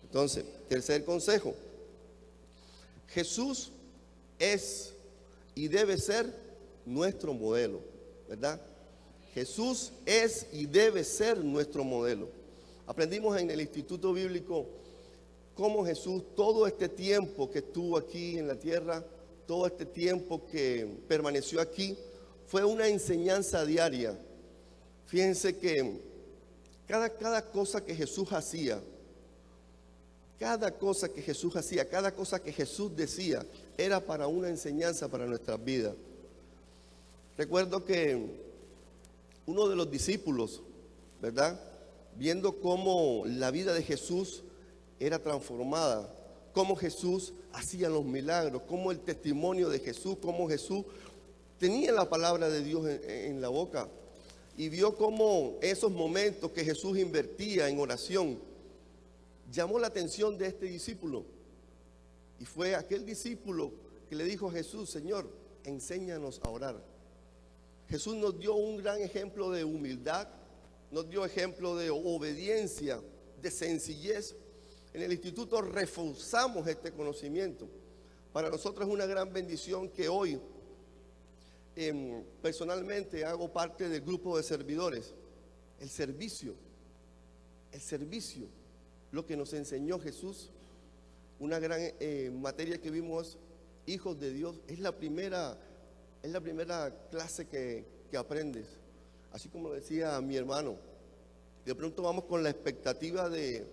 Entonces, tercer consejo, Jesús es y debe ser nuestro modelo, ¿verdad? Jesús es y debe ser nuestro modelo. Aprendimos en el Instituto Bíblico cómo Jesús, todo este tiempo que estuvo aquí en la tierra, todo este tiempo que permaneció aquí, fue una enseñanza diaria. Fíjense que cada cosa que Jesús hacía, cada cosa que Jesús decía, era para una enseñanza para nuestras vidas. Recuerdo que uno de los discípulos, ¿verdad?, viendo cómo la vida de Jesús era transformada, cómo Jesús hacía los milagros, cómo el testimonio de Jesús, cómo Jesús tenía la palabra de Dios en la boca, y vio cómo esos momentos que Jesús invertía en oración llamó la atención de este discípulo. Y fue aquel discípulo que le dijo a Jesús: Señor, enséñanos a orar. Jesús nos dio un gran ejemplo de humildad, nos dio ejemplo de obediencia, de sencillez. En el instituto reforzamos este conocimiento. Para nosotros es una gran bendición que hoy personalmente hago parte del grupo de servidores. El servicio, lo que nos enseñó Jesús, una gran materia que vimos, hijos de Dios, es la primera clase que aprendes. así como lo decía mi hermano, de pronto vamos con la expectativa de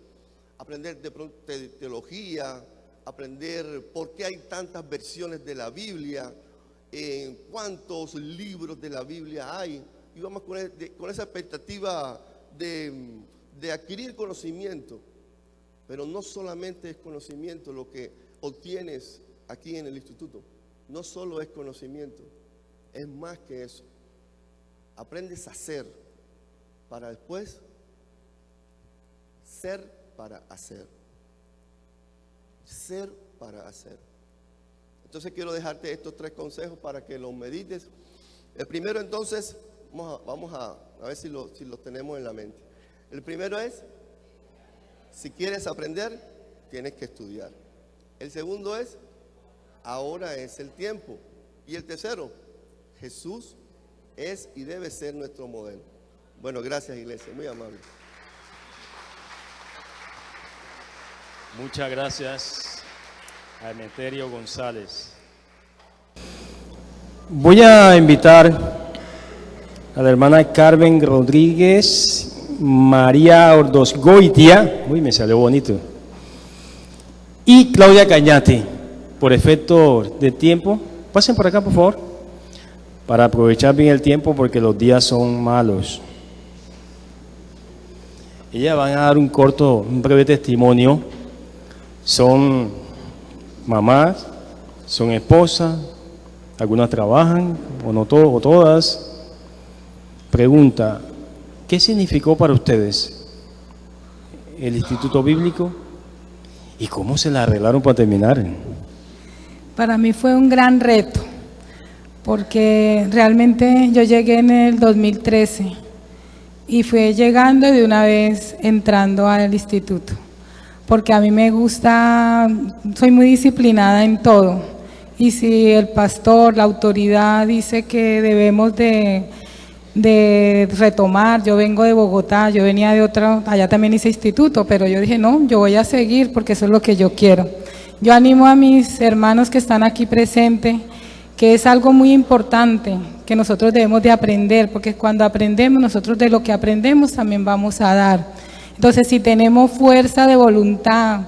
aprender de pronto teología, aprender por qué hay tantas versiones de la Biblia, cuántos libros de la Biblia hay, y vamos con esa expectativa de adquirir conocimiento. Pero no solamente es conocimiento lo que obtienes aquí en el instituto, no solo es conocimiento, es más que eso. Aprendes a ser para después ser para hacer. Ser para hacer. Entonces quiero dejarte estos 3 consejos para que los medites. El primero, entonces, vamos a ver si los tenemos en la mente. El primero es, si quieres aprender, tienes que estudiar. El segundo es, ahora es el tiempo. Y el tercero, Jesús es y debe ser nuestro modelo. Bueno, gracias, iglesia, muy amable. Muchas gracias a Emeterio González. Voy a invitar a la hermana Carmen Rodríguez, María Ordosgoitia, uy, me salió bonito, y Claudia Cañate. Por efecto de tiempo, pasen por acá, por favor, para aprovechar bien el tiempo porque los días son malos. Ellas van a dar un breve testimonio. Son mamás, son esposas, algunas trabajan, o no o todas. Pregunta, ¿qué significó para ustedes el Instituto Bíblico y cómo se la arreglaron para terminar? Para mí fue un gran reto, porque realmente yo llegué en el 2013 y fui llegando de una vez entrando al instituto, porque a mí me gusta, soy muy disciplinada en todo, y si el pastor, la autoridad dice que debemos de retomar, yo vengo de Bogotá, yo venía de otro, allá también hice instituto, pero yo dije no, yo voy a seguir porque eso es lo que yo quiero. Yo animo a mis hermanos que están aquí presentes, que es algo muy importante, que nosotros debemos de aprender, porque cuando aprendemos, nosotros de lo que aprendemos también vamos a dar. Entonces, si tenemos fuerza de voluntad,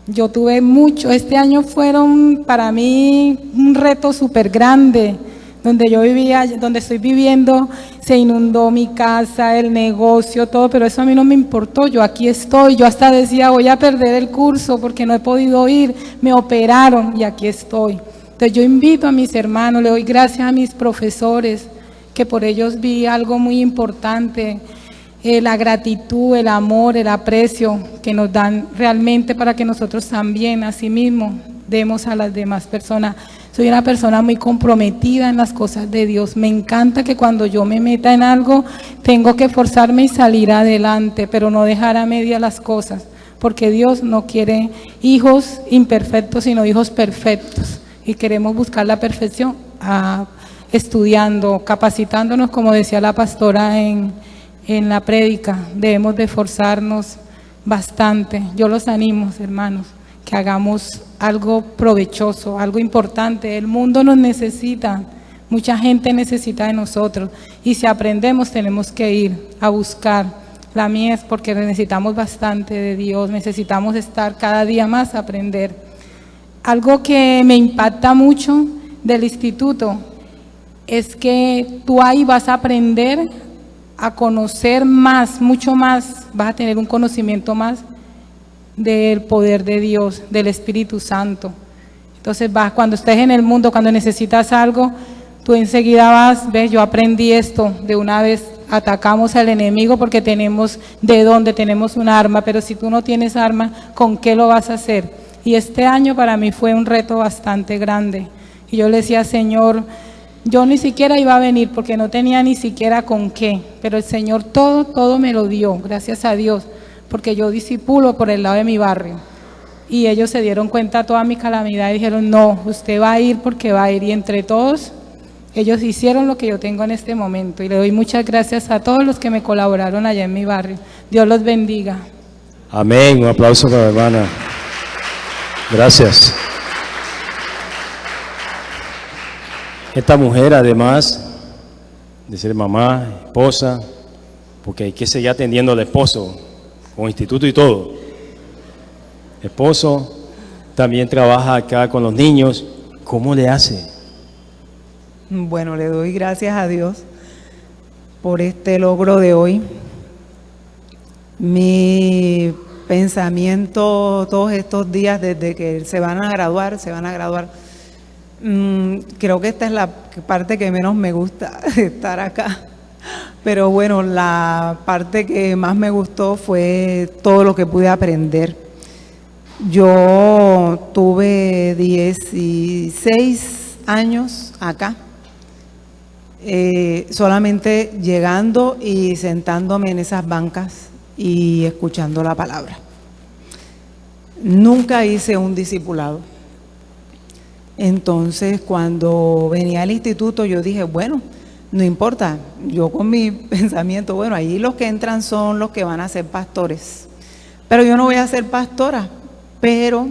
yo tuve mucho, este año fueron para mí un reto súper grande, donde yo vivía, donde estoy viviendo, se inundó mi casa, el negocio, todo, pero eso a mí no me importó, yo aquí estoy, yo hasta decía voy a perder el curso porque no he podido ir, me operaron y aquí estoy. Entonces yo invito a mis hermanos, le doy gracias a mis profesores, que por ellos vi algo muy importante, la gratitud, el amor, el aprecio que nos dan realmente para que nosotros también, así mismo, demos a las demás personas. Soy una persona muy comprometida en las cosas de Dios. Me encanta que cuando yo me meta en algo, tengo que esforzarme y salir adelante, pero no dejar a media las cosas, porque Dios no quiere hijos imperfectos, sino hijos perfectos. Y queremos buscar la perfección estudiando, capacitándonos, como decía la pastora en la prédica. Debemos de esforzarnos bastante. Yo los animo, hermanos, que hagamos algo provechoso, algo importante. El mundo nos necesita, mucha gente necesita de nosotros, y si aprendemos tenemos que ir a buscar la mies, porque necesitamos bastante de Dios, necesitamos estar cada día más a aprender. Algo que me impacta mucho del instituto es que tú ahí vas a aprender a conocer más, mucho más, vas a tener un conocimiento más del poder de Dios, del Espíritu Santo. Entonces cuando estés en el mundo, cuando necesitas algo, tú enseguida vas, ves, yo aprendí esto, de una vez atacamos al enemigo porque tenemos de dónde, tenemos un arma, pero si tú no tienes arma, ¿con qué lo vas a hacer? Y este año para mí fue un reto bastante grande, y yo le decía, Señor, yo ni siquiera iba a venir porque no tenía ni siquiera con qué, pero el Señor todo me lo dio, gracias a Dios, porque yo discipulo por el lado de mi barrio, y ellos se dieron cuenta de toda mi calamidad y dijeron, no, usted va a ir porque va a ir, y entre todos, ellos hicieron lo que yo tengo en este momento, y le doy muchas gracias a todos los que me colaboraron allá en mi barrio. Dios los bendiga. Amén, un aplauso para la hermana. Gracias. Esta mujer además de ser mamá, esposa, porque hay que seguir atendiendo al esposo, con instituto y todo. Esposo, también trabaja acá con los niños. ¿Cómo le hace? Bueno, le doy gracias a Dios por este logro de hoy. Mi pensamiento todos estos días desde que se van a graduar, creo que esta es la parte que menos me gusta de estar acá. Pero bueno, la parte que más me gustó fue todo lo que pude aprender. Yo tuve 16 años acá, solamente llegando y sentándome en esas bancas y escuchando la palabra. Nunca hice un discipulado. Entonces, cuando venía al instituto, yo dije, bueno, no importa, yo con mi pensamiento, bueno, ahí los que entran son los que van a ser pastores. Pero yo no voy a ser pastora, pero,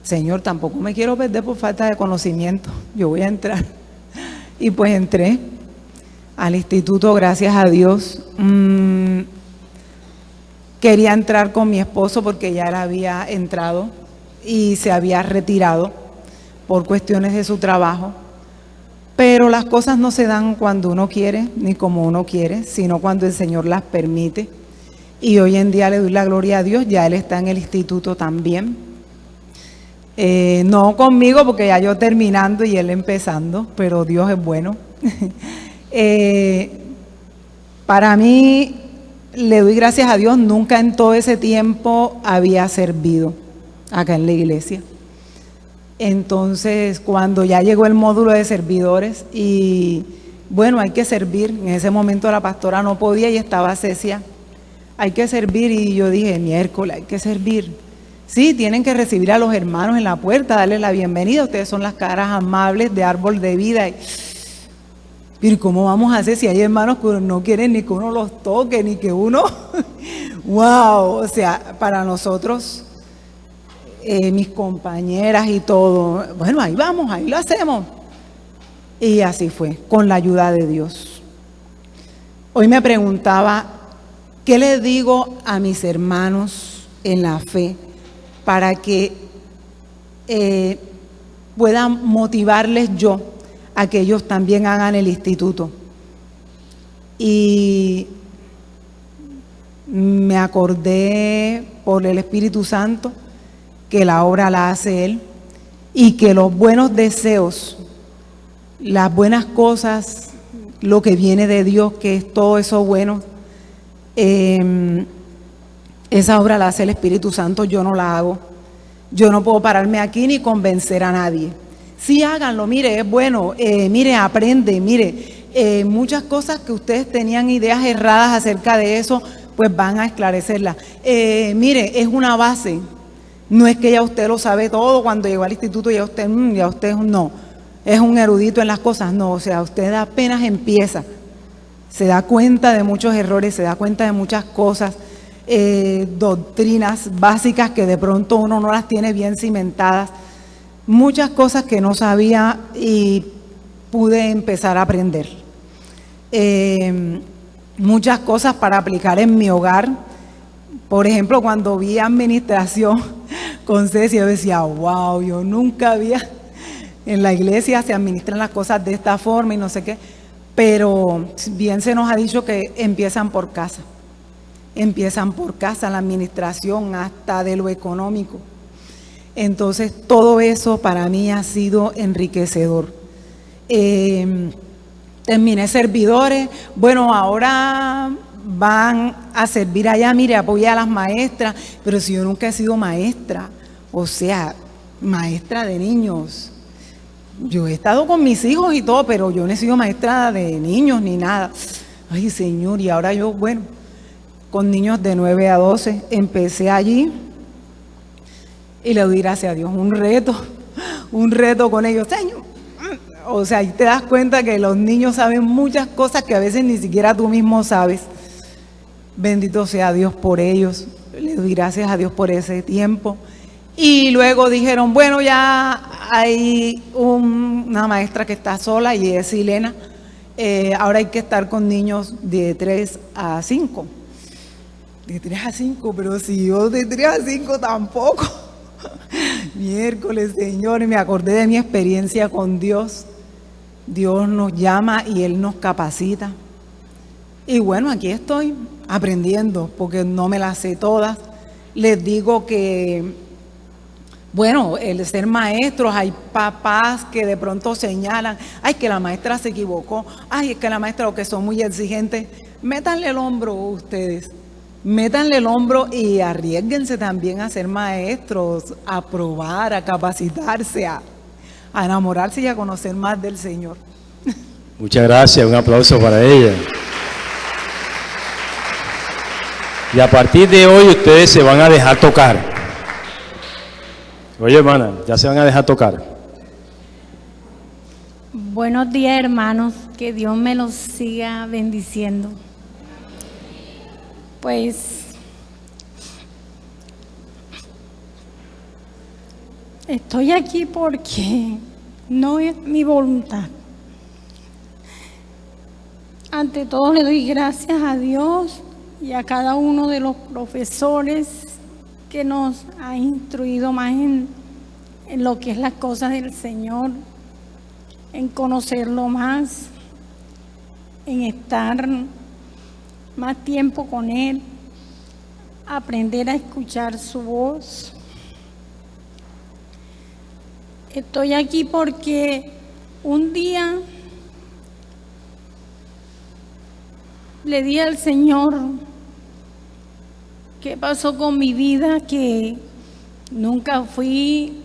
Señor, tampoco me quiero perder por falta de conocimiento. Yo voy a entrar. Y pues entré al instituto, gracias a Dios. Quería entrar con mi esposo porque ya él había entrado y se había retirado por cuestiones de su trabajo. Pero las cosas no se dan cuando uno quiere, ni como uno quiere, sino cuando el Señor las permite. Y hoy en día le doy la gloria a Dios, ya él está en el instituto también. No conmigo, porque ya yo terminando y él empezando, pero Dios es bueno. Para mí, le doy gracias a Dios, nunca en todo ese tiempo había servido acá en la iglesia. Entonces, cuando ya llegó el módulo de servidores y bueno, hay que servir, en ese momento la pastora no podía y estaba Cecia, hay que servir, y yo dije, miércoles, hay que servir. Sí, tienen que recibir a los hermanos en la puerta, darles la bienvenida, ustedes son las caras amables de árbol de vida. Pero ¿cómo vamos a hacer si hay hermanos que no quieren ni que uno los toque, ni que uno... ¡Wow! O sea, para nosotros... mis compañeras y todo, bueno, ahí vamos, ahí lo hacemos. Y así fue, con la ayuda de Dios. Hoy me preguntaba, ¿qué le digo a mis hermanos en la fe para que puedan motivarles yo a que ellos también hagan el instituto? Y me acordé por el Espíritu Santo que la obra la hace Él y que los buenos deseos, las buenas cosas, lo que viene de Dios, que es todo eso bueno, esa obra la hace el Espíritu Santo, yo no la hago. Yo no puedo pararme aquí ni convencer a nadie. Sí, háganlo, mire, es bueno, mire, aprende, mire, muchas cosas que ustedes tenían ideas erradas acerca de eso, pues van a esclarecerlas. Mire, es una base. No es que ya usted lo sabe todo, cuando llegó al instituto ya usted no, es un erudito en las cosas, no, o sea, usted apenas empieza, se da cuenta de muchos errores, se da cuenta de muchas cosas, doctrinas básicas que de pronto uno no las tiene bien cimentadas, muchas cosas que no sabía y pude empezar a aprender. Muchas cosas para aplicar en mi hogar. Por ejemplo, cuando vi administración con Cecia, yo decía, wow, yo nunca había, en la iglesia se administran las cosas de esta forma y no sé qué, pero bien se nos ha dicho que empiezan por casa, la administración hasta de lo económico. Entonces, todo eso para mí ha sido enriquecedor. Terminé servidores, bueno, ahora van a servir allá, mire, apoya a las maestras, pero si yo nunca he sido maestra, o sea, maestra de niños. Yo he estado con mis hijos y todo, pero yo no he sido maestra de niños ni nada. Ay, Señor, y ahora yo, bueno, con niños de 9 a 12, empecé allí y le doy gracias a Dios, un reto con ellos, Señor. O sea, ahí te das cuenta que los niños saben muchas cosas que a veces ni siquiera tú mismo sabes. Bendito sea Dios por ellos. Le doy gracias a Dios por ese tiempo. Y luego dijeron, bueno, ya hay una maestra que está sola y es Silena. ahora hay que estar con niños de 3 a 5. De 3 a 5, pero si yo de 3 a 5 tampoco. Miércoles, Señor, y me acordé de mi experiencia con Dios. Dios nos llama y Él nos capacita. Y bueno, aquí estoy aprendiendo, porque no me las sé todas. Les digo que, bueno, el ser maestros, hay papás que de pronto señalan, ay, que la maestra se equivocó, ay, es que la maestra, o que son muy exigentes. Métanle el hombro ustedes, métanle el hombro y arriésguense también a ser maestros, a probar, a capacitarse, a enamorarse y a conocer más del Señor. Muchas gracias, un aplauso para ella. Y a partir de hoy ustedes se van a dejar tocar. Oye, hermana, ya se van a dejar tocar. Buenos días, hermanos, que Dios me los siga bendiciendo. Pues estoy aquí porque no es mi voluntad. Ante todo le doy gracias a Dios y a cada uno de los profesores que nos ha instruido más en lo que es las cosas del Señor, en conocerlo más, en estar más tiempo con Él, aprender a escuchar su voz. Estoy aquí porque un día le di al Señor qué pasó con mi vida, que nunca fui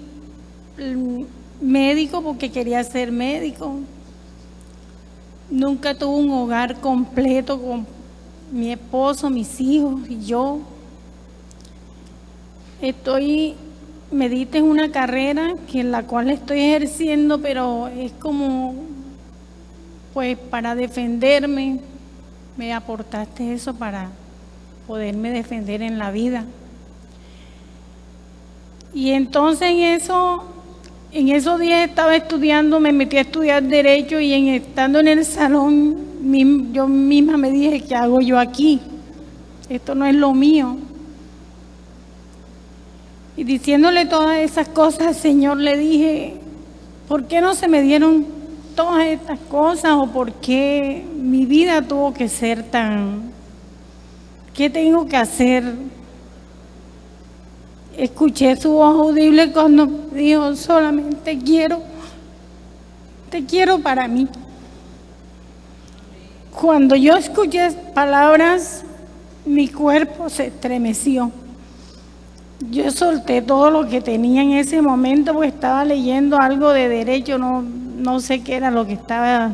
médico porque quería ser médico. Nunca tuve un hogar completo con mi esposo, mis hijos y yo. Me diste una carrera que en la cual estoy ejerciendo, pero es como, pues, para defenderme. Me aportaste eso para poderme defender en la vida. Y entonces en esos días estaba estudiando, me metí a estudiar Derecho y estando en el salón, yo misma me dije, ¿qué hago yo aquí? Esto no es lo mío. Y diciéndole todas esas cosas al Señor, le dije, ¿por qué no se me dieron todas estas cosas? ¿O por qué mi vida tuvo que ser tan... ¿Qué tengo que hacer? Escuché su voz audible cuando dijo, solamente te quiero para mí. Cuando yo escuché palabras, mi cuerpo se estremeció. Yo solté todo lo que tenía en ese momento porque estaba leyendo algo de derecho, no sé qué era lo que estaba.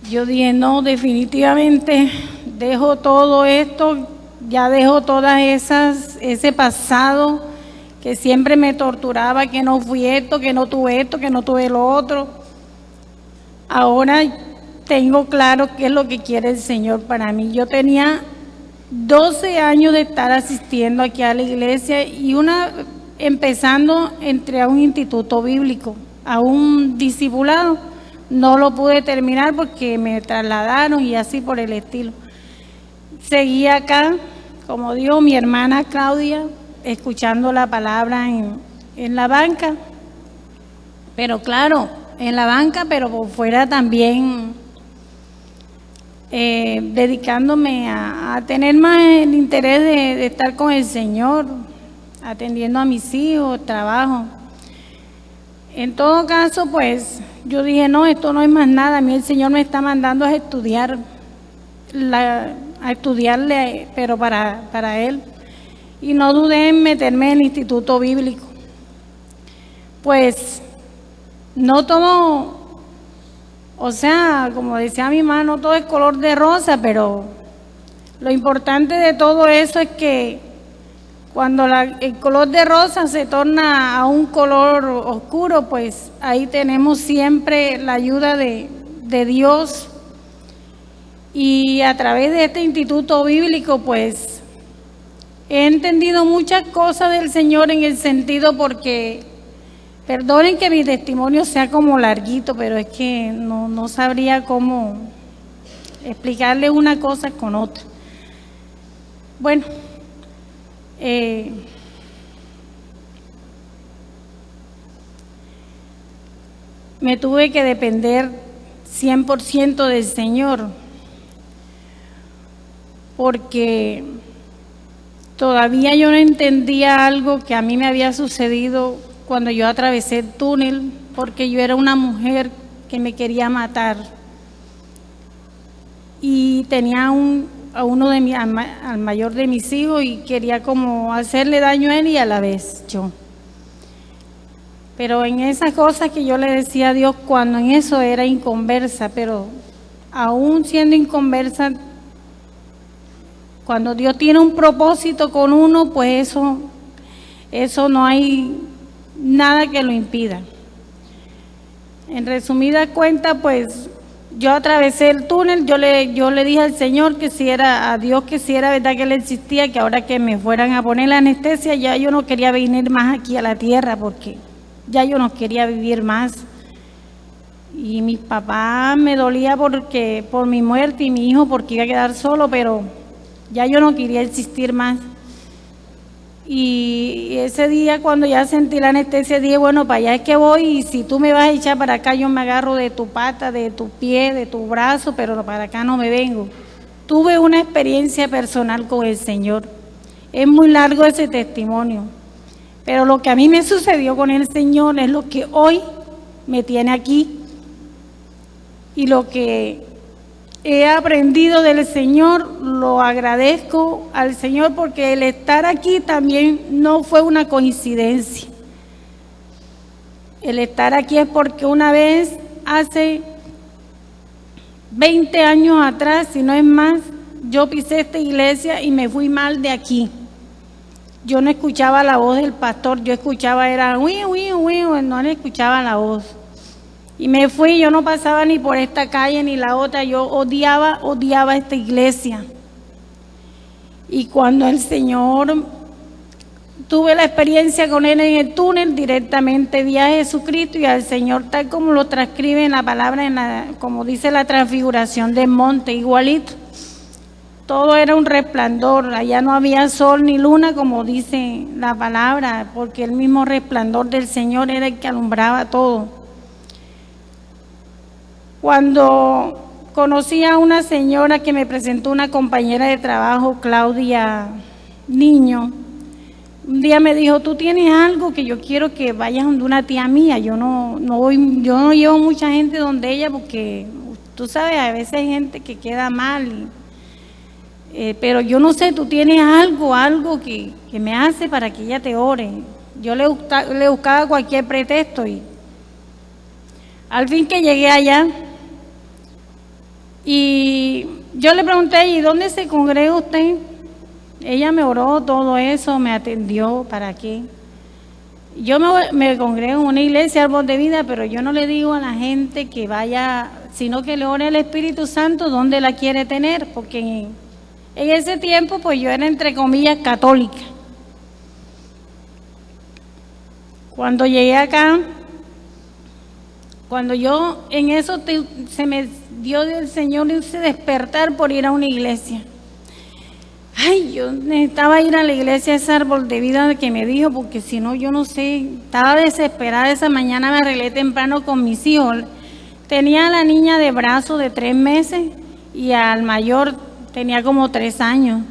Yo dije, no, definitivamente dejo todo esto, ya dejo todas ese pasado que siempre me torturaba, que no fui esto, que no tuve lo otro. Ahora tengo claro qué es lo que quiere el Señor para mí. Yo tenía 12 años de estar asistiendo aquí a la iglesia y empezando entré a un instituto bíblico, a un discipulado. No lo pude terminar porque me trasladaron y así por el estilo. Seguí acá, como dijo mi hermana Claudia, escuchando la palabra en la banca. Pero claro, en la banca, pero por fuera también dedicándome a tener más el interés de estar con el Señor, atendiendo a mis hijos, trabajo. En todo caso, pues, yo dije, no, esto no es más nada, a mí el Señor me está mandando a estudiar, a estudiarle, pero para Él. Y no dudé en meterme en el instituto bíblico. Pues, no todo, o sea, como decía mi mamá, no todo es color de rosa, pero lo importante de todo eso es que cuando el color de rosa se torna a un color oscuro, pues ahí tenemos siempre la ayuda de Dios. Y a través de este instituto bíblico, pues he entendido muchas cosas del Señor en el sentido porque Perdonen que mi testimonio sea como larguito, pero es que no sabría cómo explicarle una cosa con otra. Bueno, me tuve que depender 100% del Señor, porque todavía yo no entendía algo que a mí me había sucedido cuando yo atravesé el túnel, porque yo era una mujer que me quería matar y tenía al mayor de mis hijos y quería como hacerle daño a él y a la vez yo. Pero en esas cosas que yo le decía a Dios, cuando en eso era inconversa, pero aún siendo inconversa, cuando Dios tiene un propósito con uno, pues eso no hay nada que lo impida. En resumida cuenta, pues yo atravesé el túnel, yo le dije al Señor que si era, a Dios que si era verdad que Él existía, que ahora que me fueran a poner la anestesia, ya yo no quería venir más aquí a la tierra, porque ya yo no quería vivir más. Y mi papá me dolía por mi muerte y mi hijo porque iba a quedar solo, pero ya yo no quería existir más. Y ese día cuando ya sentí la anestesia dije, bueno, para allá es que voy y si tú me vas a echar para acá yo me agarro de tu pata, de tu pie, de tu brazo, pero para acá no me vengo. Tuve una experiencia personal con el Señor. Es muy largo ese testimonio, pero lo que a mí me sucedió con el Señor es lo que hoy me tiene aquí y lo que he aprendido del Señor, lo agradezco al Señor porque el estar aquí también no fue una coincidencia. El estar aquí es porque una vez, hace 20 años atrás, si no es más, yo pisé esta iglesia y me fui mal de aquí. Yo no escuchaba la voz del pastor, yo escuchaba, era no le escuchaba la voz. Y me fui, yo no pasaba ni por esta calle ni la otra, yo odiaba esta iglesia. Y cuando el Señor, tuve la experiencia con Él en el túnel, directamente vi a Jesucristo y al Señor tal como lo transcribe en la palabra, como dice la transfiguración del monte, igualito. Todo era un resplandor, allá no había sol ni luna como dice la palabra, porque el mismo resplandor del Señor era el que alumbraba todo. Cuando conocí a una señora que me presentó una compañera de trabajo, Claudia Niño, un día me dijo, tú tienes algo que yo quiero que vayas donde una tía mía. Yo no llevo mucha gente donde ella porque tú sabes, a veces hay gente que queda mal, pero yo no sé, tú tienes algo que me hace para que ella te ore. Yo le buscaba cualquier pretexto y al fin que llegué allá, y yo le pregunté, ¿y dónde se congrega usted? Ella me oró todo eso, me atendió, ¿para qué? Yo me congrego en una iglesia, Árbol de Vida, pero yo no le digo a la gente que vaya, sino que le ore al Espíritu Santo donde la quiere tener, porque en ese tiempo pues yo era entre comillas católica. Cuando llegué acá, cuando yo en eso se me dio del Señor ese despertar por ir a una iglesia. Ay, yo necesitaba ir a la iglesia, ese Árbol de Vida que me dijo, porque si no, yo no sé, estaba desesperada. Esa mañana me arreglé temprano con mis hijos. Tenía a la niña de brazo de 3 meses y al mayor tenía como 3 años.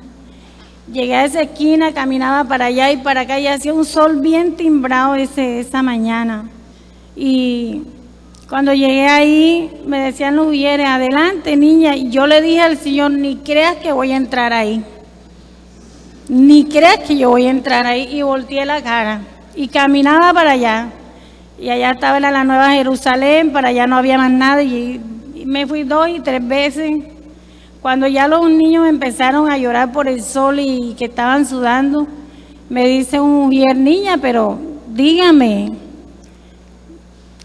Llegué a esa esquina, caminaba para allá y para acá y hacía un sol bien timbrado esa mañana. Y cuando llegué ahí, me decían los huyeres, adelante niña, y yo le dije al Señor, ni creas que voy a entrar ahí, ni creas que yo voy a entrar ahí, y volteé la cara, y caminaba para allá, y allá estaba la Nueva Jerusalén, para allá no había más nada, y me fui 2 y 3 veces, cuando ya los niños empezaron a llorar por el sol y que estaban sudando, me dice un mujer, niña, pero dígame,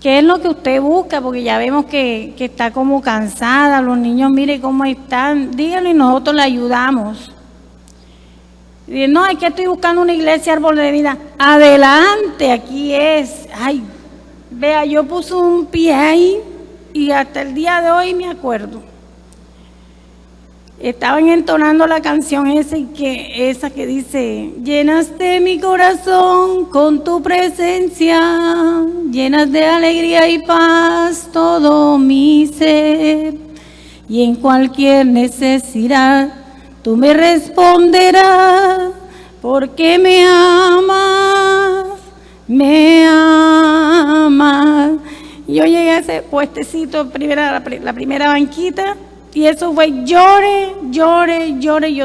¿qué es lo que usted busca? Porque ya vemos que está como cansada, los niños mire cómo están, díganlo y nosotros le ayudamos. Y dice, no, es que estoy buscando una iglesia Árbol de Vida. Adelante, aquí es. Ay, Vea, yo puse un pie ahí y hasta el día de hoy me acuerdo. Estaban entonando la canción esa que dice: llenaste mi corazón con tu presencia, llenas de alegría y paz todo mi ser, y en cualquier necesidad tú me responderás, porque me amas, me amas. Yo llegué a ese puestecito, la primera banquita, y eso fue llore. Yo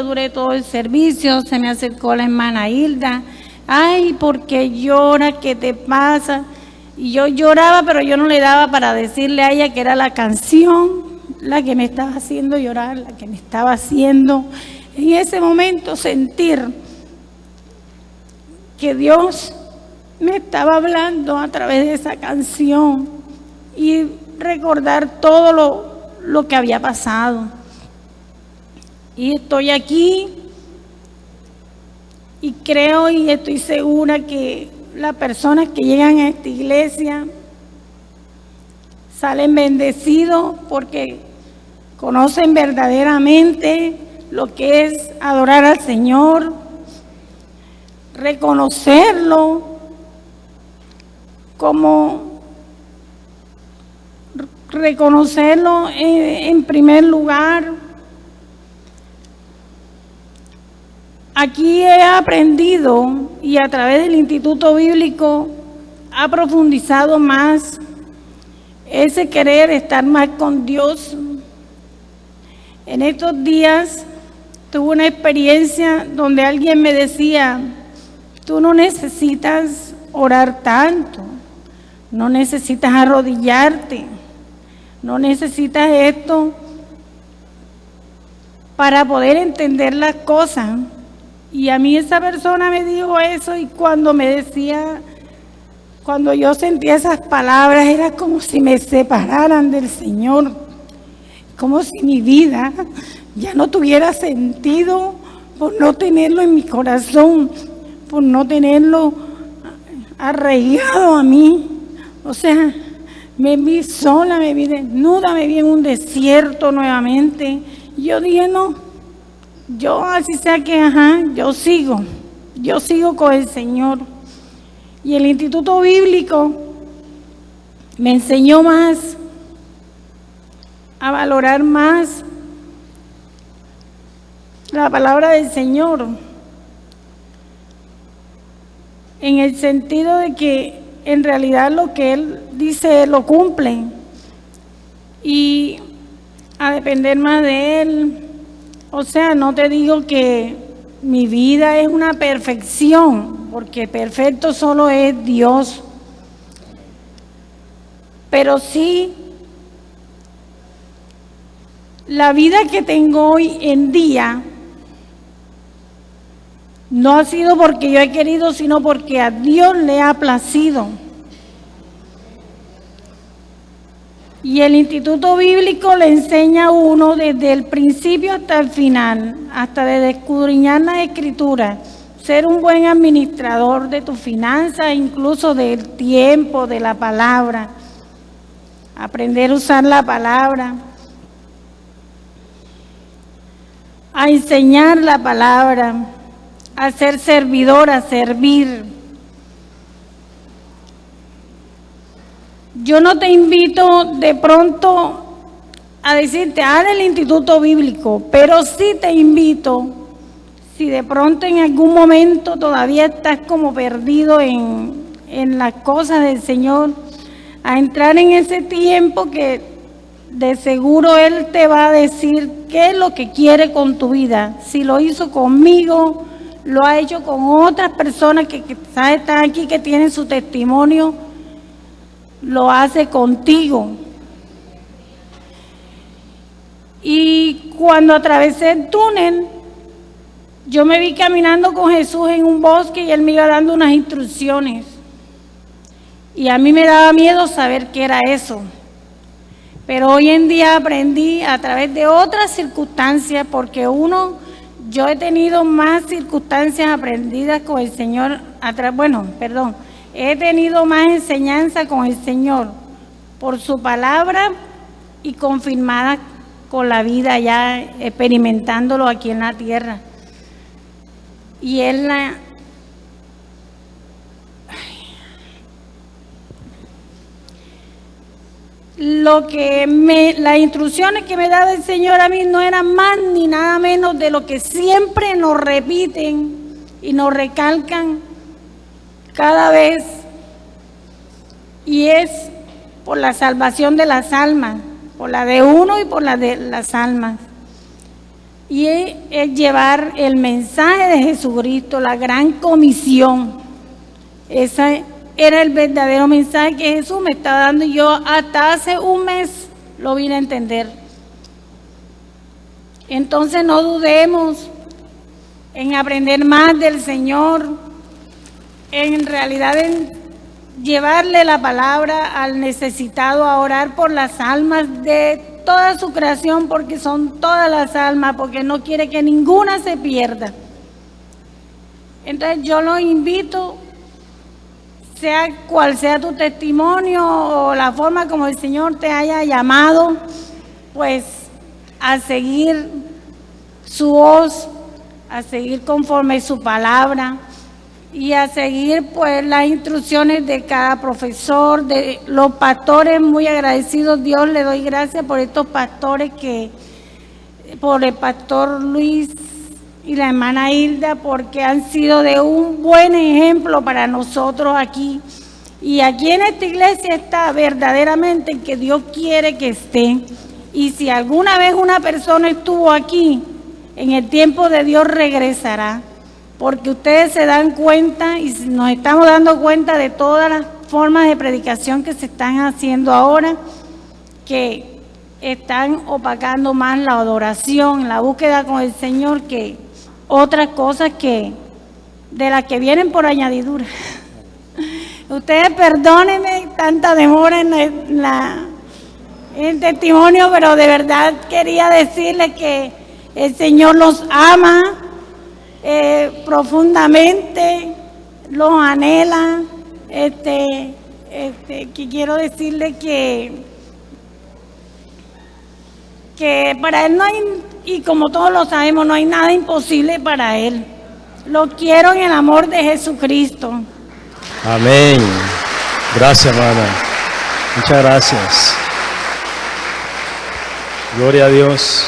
duré todo el servicio. Se me acercó la hermana Hilda. Ay, ¿por qué llora? ¿Qué te pasa? Y yo lloraba, pero yo no le daba para decirle a ella que era la canción la que me estaba haciendo llorar, la que me estaba haciendo en ese momento sentir que Dios me estaba hablando a través de esa canción y recordar todo lo que había pasado. Y estoy aquí y creo y estoy segura que las personas que llegan a esta iglesia salen bendecidos porque conocen verdaderamente lo que es adorar al Señor, reconocerlo en primer lugar. Aquí he aprendido y a través del Instituto Bíblico ha profundizado más ese querer estar más con Dios. En estos días tuve una experiencia donde alguien me decía: tú no necesitas orar tanto, no necesitas arrodillarte, no necesitas esto para poder entender las cosas. Y a mí esa persona me dijo eso, y cuando me decía, cuando yo sentía esas palabras, era como si me separaran del Señor, como si mi vida ya no tuviera sentido por no tenerlo en mi corazón, por no tenerlo arraigado a mí. O sea, me vi sola, me vi desnuda, me vi en un desierto nuevamente. Y yo dije, no, yo así sea que, yo sigo con el Señor. Y el Instituto Bíblico me enseñó más, a valorar más la palabra del Señor, en el sentido de que en realidad lo que Él dice lo cumple, y a depender más de Él. O sea, no te digo que mi vida es una perfección, porque perfecto solo es Dios, pero sí la vida que tengo hoy en día no ha sido porque yo he querido, sino porque a Dios le ha placido. Y el Instituto Bíblico le enseña a uno desde el principio hasta el final, hasta de escudriñar las Escrituras, ser un buen administrador de tus finanzas, incluso del tiempo, de la palabra, aprender a usar la palabra, a enseñar la palabra, a ser servidor, a servir. Yo no te invito de pronto a decirte, haz el Instituto Bíblico, pero sí te invito, si de pronto en algún momento todavía estás como perdido en las cosas del Señor, a entrar en ese tiempo que de seguro Él te va a decir qué es lo que quiere con tu vida. Si lo hizo conmigo, lo ha hecho con otras personas que quizás están aquí, que tienen su testimonio, lo hace contigo. Y cuando atravesé el túnel, yo me vi caminando con Jesús en un bosque y Él me iba dando unas instrucciones. Y a mí me daba miedo saber qué era eso. Pero hoy en día aprendí a través de otras circunstancias, porque yo he tenido más circunstancias aprendidas con el Señor, he tenido más enseñanza con el Señor por su palabra y confirmada con la vida, ya experimentándolo aquí en la tierra. Y él las instrucciones que me daba el Señor a mí no eran más ni nada menos de lo que siempre nos repiten y nos recalcan cada vez, y es por la salvación de las almas, por la de uno y por la de las almas. Y es llevar el mensaje de Jesucristo, la gran comisión. Ese era el verdadero mensaje que Jesús me estaba dando, y yo hasta hace un mes lo vine a entender. Entonces no dudemos en aprender más del Señor, en realidad en llevarle la palabra al necesitado, a orar por las almas de toda su creación, porque son todas las almas, porque no quiere que ninguna se pierda. Entonces yo los invito, sea cual sea tu testimonio o la forma como el Señor te haya llamado, pues a seguir su voz, a seguir conforme su palabra y a seguir pues las instrucciones de cada profesor, de los pastores. Muy agradecidos, Dios le doy gracias por estos pastores, por el pastor Luis y la hermana Hilda, porque han sido de un buen ejemplo para nosotros aquí. Y aquí en esta iglesia está verdaderamente el que Dios quiere que esté. Y si alguna vez una persona estuvo aquí, en el tiempo de Dios regresará, porque ustedes se dan cuenta y nos estamos dando cuenta de todas las formas de predicación que se están haciendo ahora, que están opacando más la adoración, la búsqueda con el Señor, que otras cosas de las que vienen por añadidura. Ustedes perdónenme tanta demora en el testimonio, pero de verdad quería decirles que el Señor los ama profundamente, los anhela. Que quiero decirles que para Él no hay, y como todos lo sabemos, no hay nada imposible para Él. Lo quiero en el amor de Jesucristo. Amén. Gracias, hermana. Muchas gracias. Gloria a Dios.